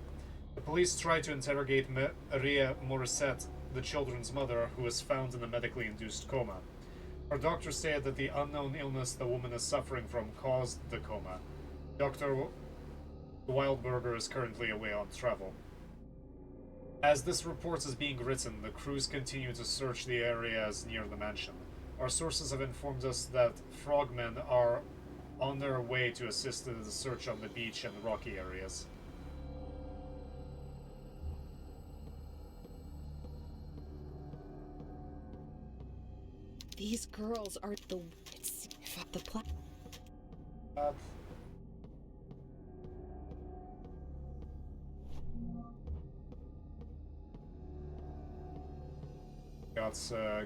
The police tried to interrogate Maria Morissette, the children's mother, who was found in a medically induced coma. Her doctor said that the unknown illness the woman is suffering from caused the coma. Dr. Wildberger is currently away on travel. As this report is being written, the crews continue to search the areas near the mansion. Our sources have informed us that frogmen are on their way to assist in the search on the beach and rocky areas. These girls are the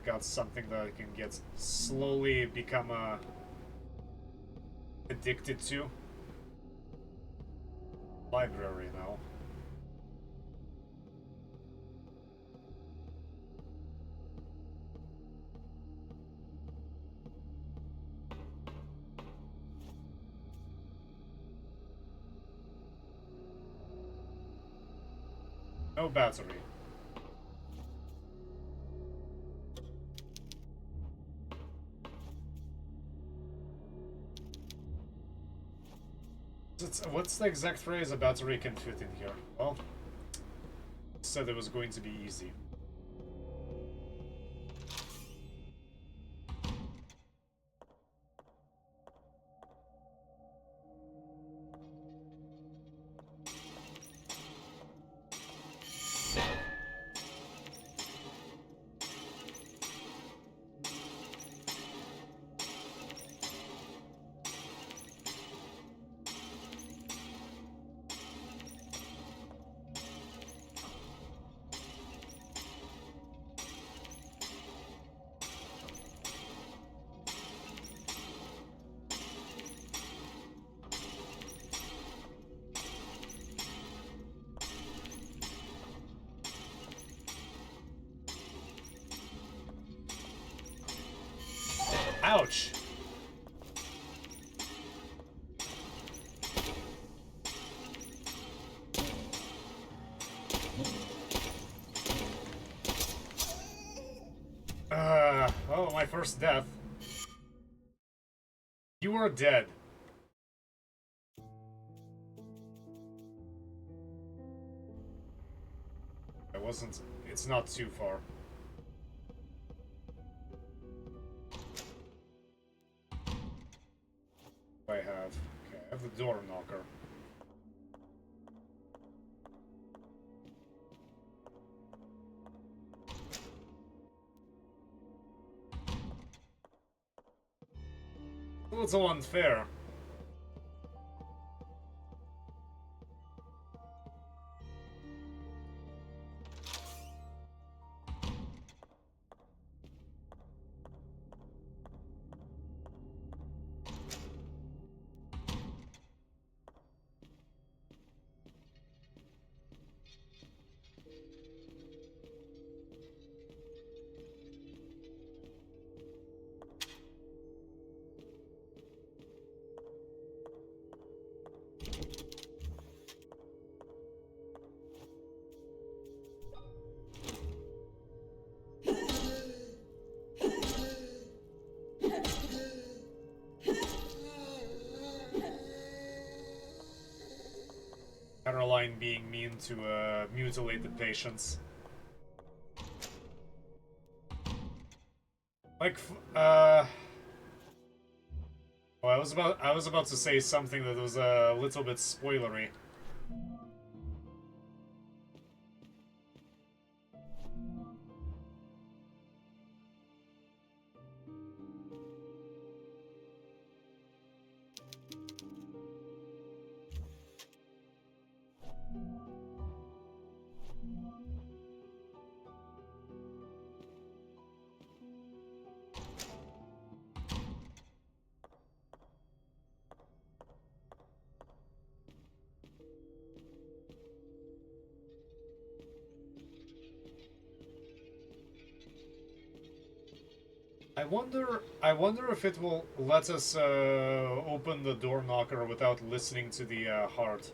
Got something that I can get slowly become addicted to. Library now. No battery. What's the exact phrase a battery can fit in here? Well, said it was going to be easy. Ouch! Oh, my first death. You are dead. It's not too far. I have the door knocker. A little unfair. Caroline being mean to mutilate the patients. Like, well, I was about to say something that was a little bit spoilery. I wonder if it will let us open the door knocker without listening to the heart.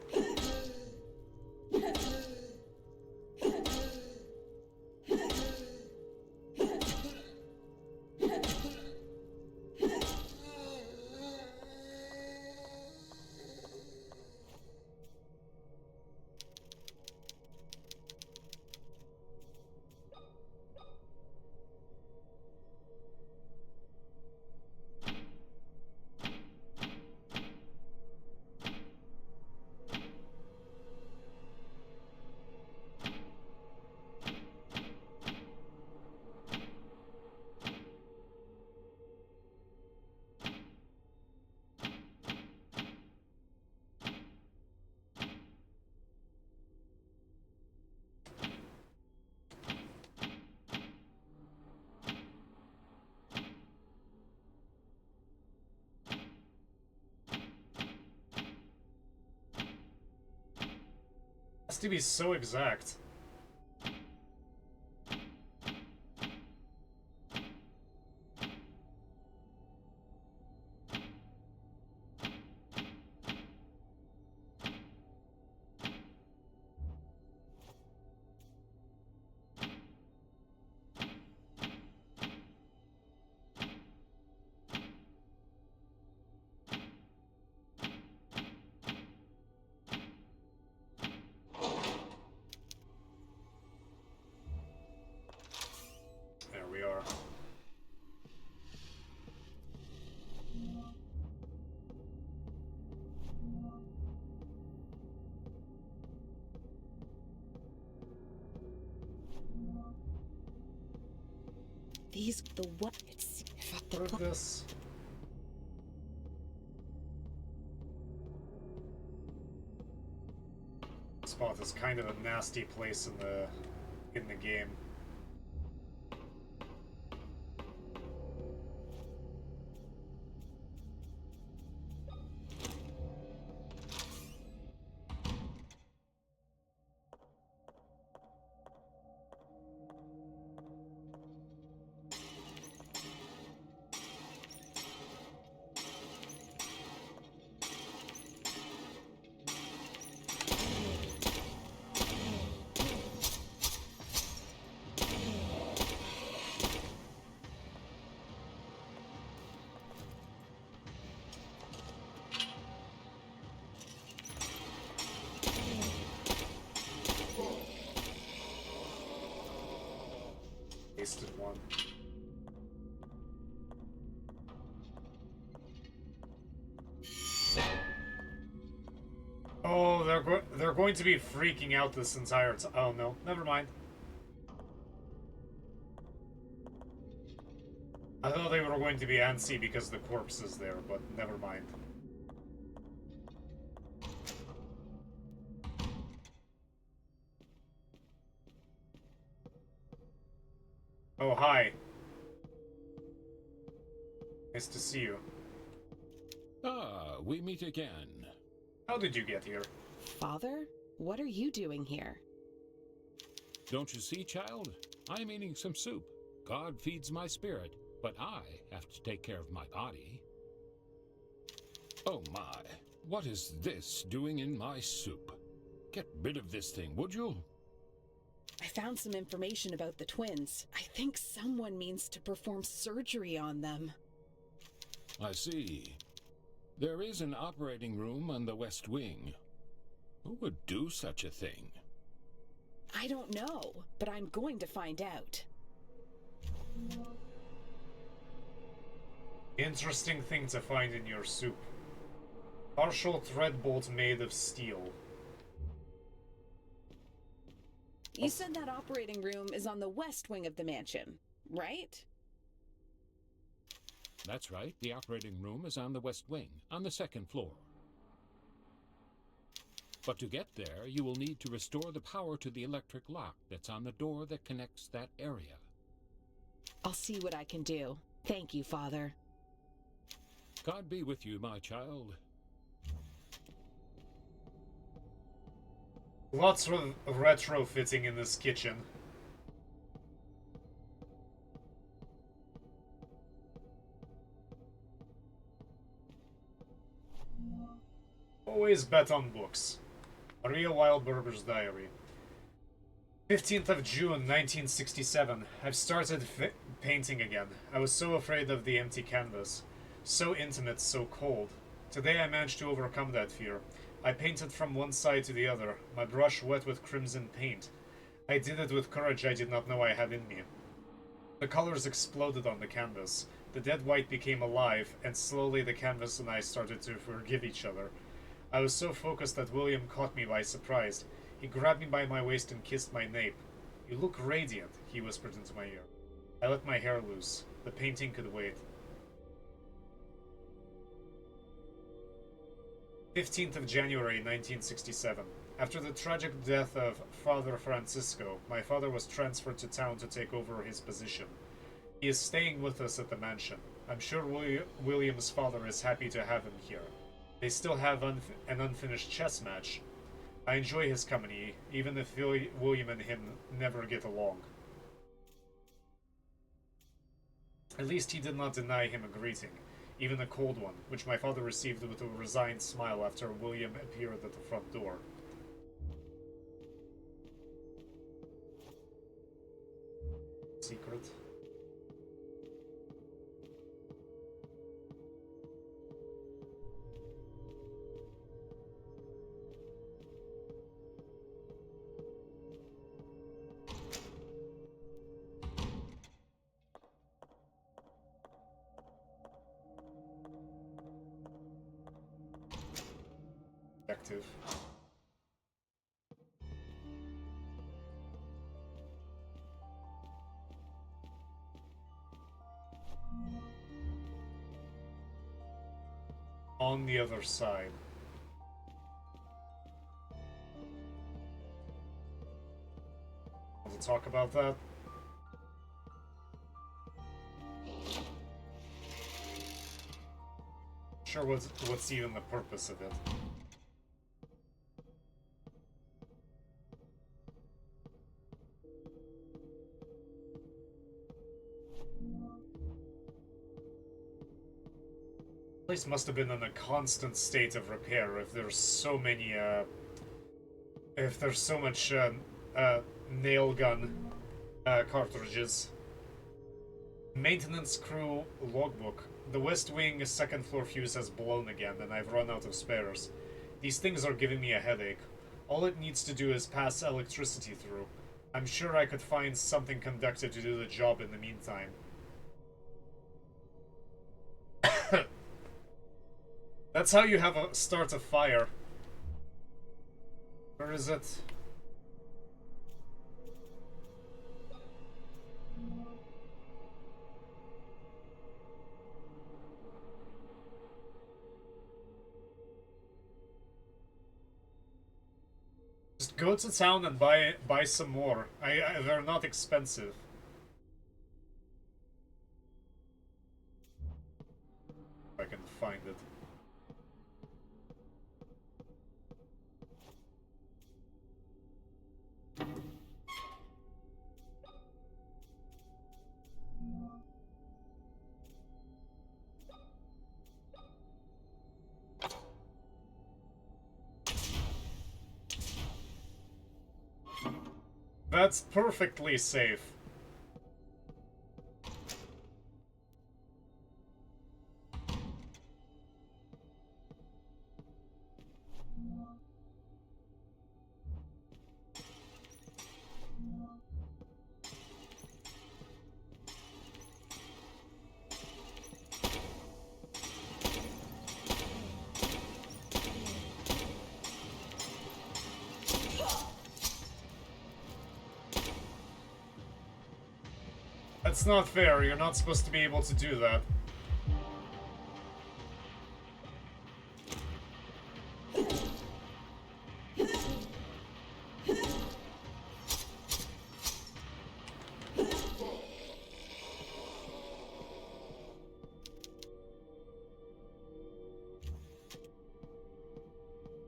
Has to be so exact. There we are. These, the what? It's Look at this. Spot is kind of a nasty place in the game. Wasted one. Oh, they're going to be freaking out this entire time. Oh no, never mind. I thought they were going to be antsy because the corpse is there, but never mind. Oh, hi. Nice to see you. Ah, we meet again. How did you get here? Father? What are you doing here? Don't you see, child? I'm eating some soup. God feeds my spirit, but I have to take care of my body. Oh my, what is this doing in my soup? Get rid of this thing, would you? I found some information about the twins. I think someone means to perform surgery on them. I see. There is an operating room on the West Wing. Who would do such a thing? I don't know, but I'm going to find out. Interesting thing to find in your soup. Partial thread bolt made of steel. You said that operating room is on the west wing of the mansion, right? That's right. The operating room is on the West Wing, on the second floor. But to get there, you will need to restore the power to the electric lock that's on the door that connects that area. I'll see what I can do. Thank you, Father. God be with you, my child. Lots of retrofitting in this kitchen. always bet on books. Maria Wildberger's diary. 15th of June, 1967. I've started painting again. I was so afraid of the empty canvas. So intimate, so cold. Today I managed to overcome that fear. I painted from one side to the other, my brush wet with crimson paint. I did it with courage I did not know I had in me. The colors exploded on the canvas. The dead white became alive, and slowly the canvas and I started to forgive each other. I was so focused that William caught me by surprise. He grabbed me by my waist and kissed my nape. "You look radiant," he whispered into my ear. I let my hair loose. The painting could wait. 15th of January, 1967. After the tragic death of Father Francisco, my father was transferred to town to take over his position. He is staying with us at the mansion. I'm sure William's father is happy to have him here. They still have an unfinished chess match. I enjoy his company, even if William and him never get along. At least he did not deny him a greeting, even a cold one, which my father received with a resigned smile after William appeared at the front door. Secret. Active. On the other side. Want to talk about that? Sure, what's even the purpose of it? The place must have been in a constant state of repair if there's so many, if there's so much, nail gun, cartridges. Maintenance crew logbook. The West Wing second floor fuse has blown again, and I've run out of spares. These things are giving me a headache. All it needs to do is pass electricity through. I'm sure I could find something conductive to do the job in the meantime. That's how you have start a fire. Where is it? Just go to town and buy some more. They're not expensive. If I can find it. That's perfectly safe. That's not fair. You're not supposed to be able to do that.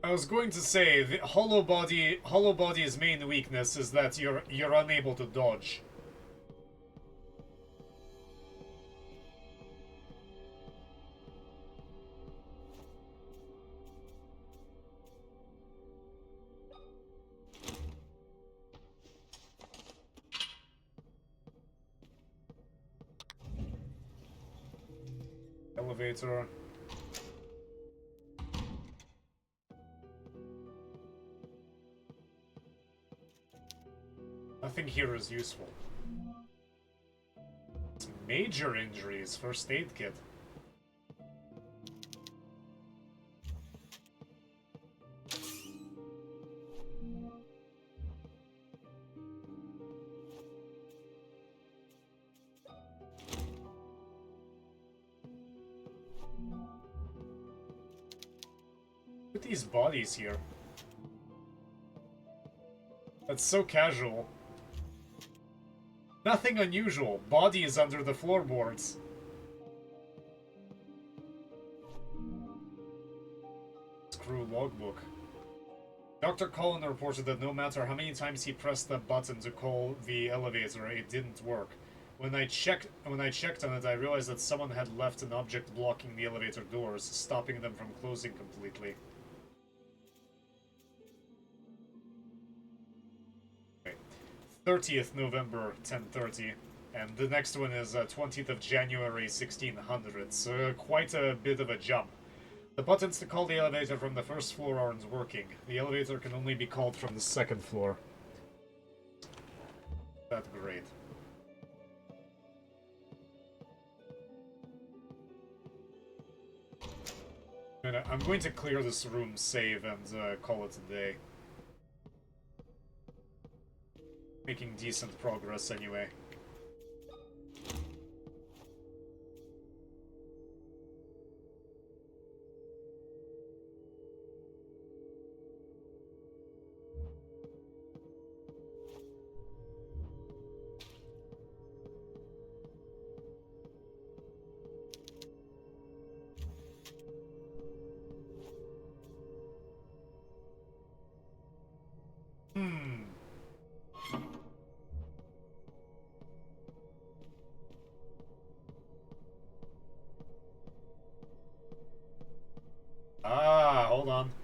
I was going to say the hollow body's main weakness is that you're unable to dodge. elevator. Nothing here is useful. Major injuries, first aid kit. Look at these bodies here. That's so casual. Nothing unusual. Body is under the floorboards. Screw logbook. Dr. Cullen reported that no matter how many times he pressed the button to call the elevator, it didn't work. When I checked on it, I realized that someone had left an object blocking the elevator doors, stopping them from closing completely. 30th November, 10:30, and the next one is 20th of January, 1600, so quite a bit of a jump. The buttons to call the elevator from the first floor aren't working. The elevator can only be called from the second floor. That's great. I'm going to clear this room, save, and call it a day. Making decent progress anyway.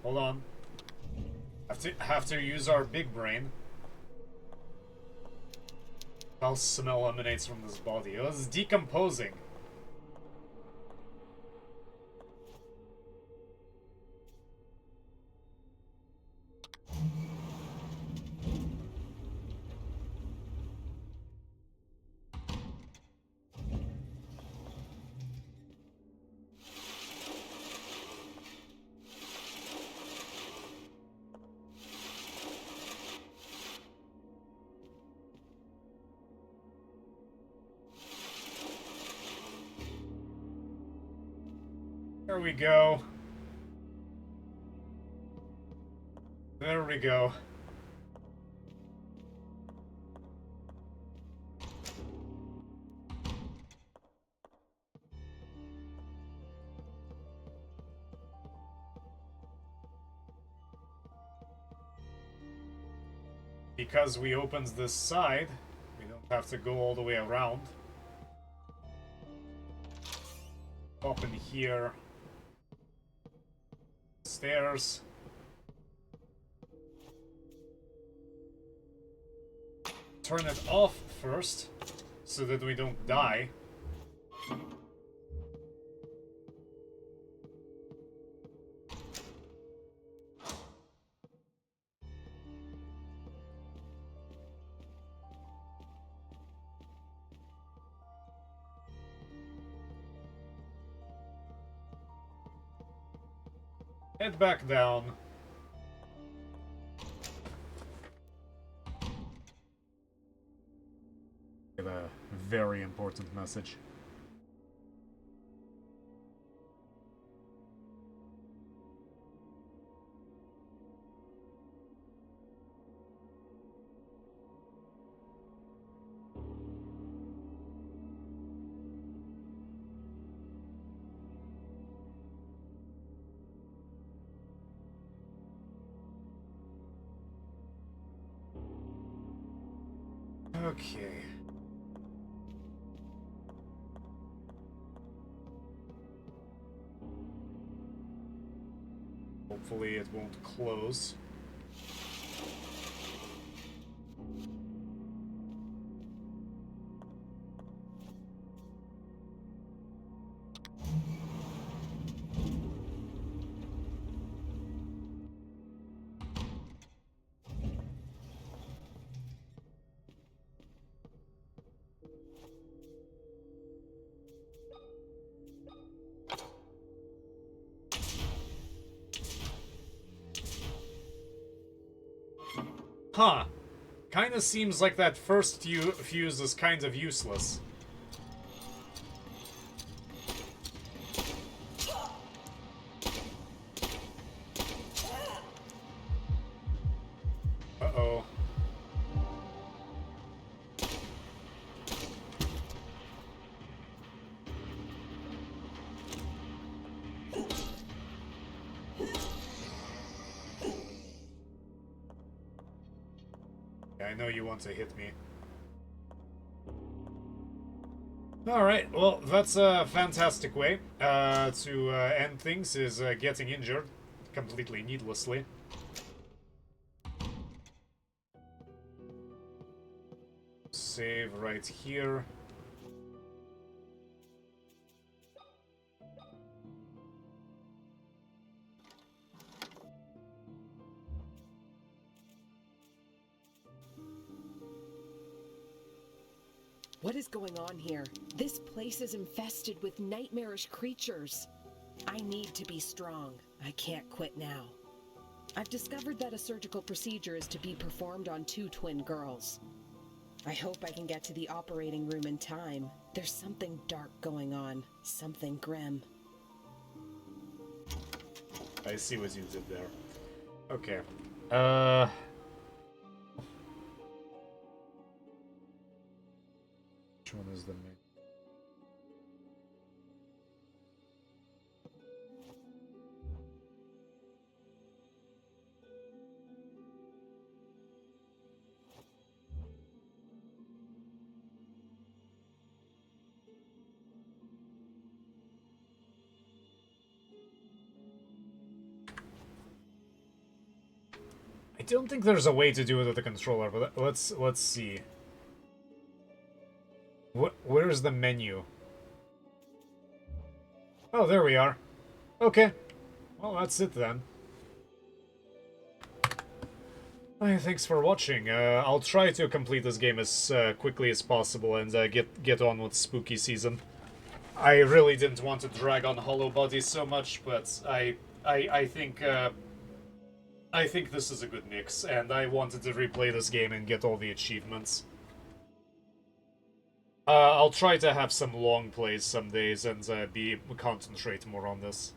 Hold on. Have to use our big brain. Foul smell emanates from this body. It was decomposing. There we go. There we go. Because we opened this side, we don't have to go all the way around. Up in here. Stairs. Turn it off first, so that we don't die. Head back down. Get a very important message. Okay. Hopefully it won't close. Huh. Kinda seems like that first fuse is kind of useless. Uh-oh. I know you want to hit me. Alright, well, that's a fantastic way to end things, is getting injured completely needlessly. Save right here. What is going on here? This place is infested with nightmarish creatures. I need to be strong. I can't quit now. I've discovered that a surgical procedure is to be performed on 2 twin girls. I hope I can get to the operating room in time. There's something dark going on. Something grim. I see what you did there. Okay. Which one is the main? I don't think there's a way to do it with the controller, but let's see. Where's the menu? Oh, there we are. Okay. Well, that's it then. Thanks for watching. I'll try to complete this game as quickly as possible and get on with spooky season. I really didn't want to drag on Hollow Body so much, but I think this is a good mix, and I wanted to replay this game and get all the achievements. I'll try to have some long plays some days and concentrate more on this.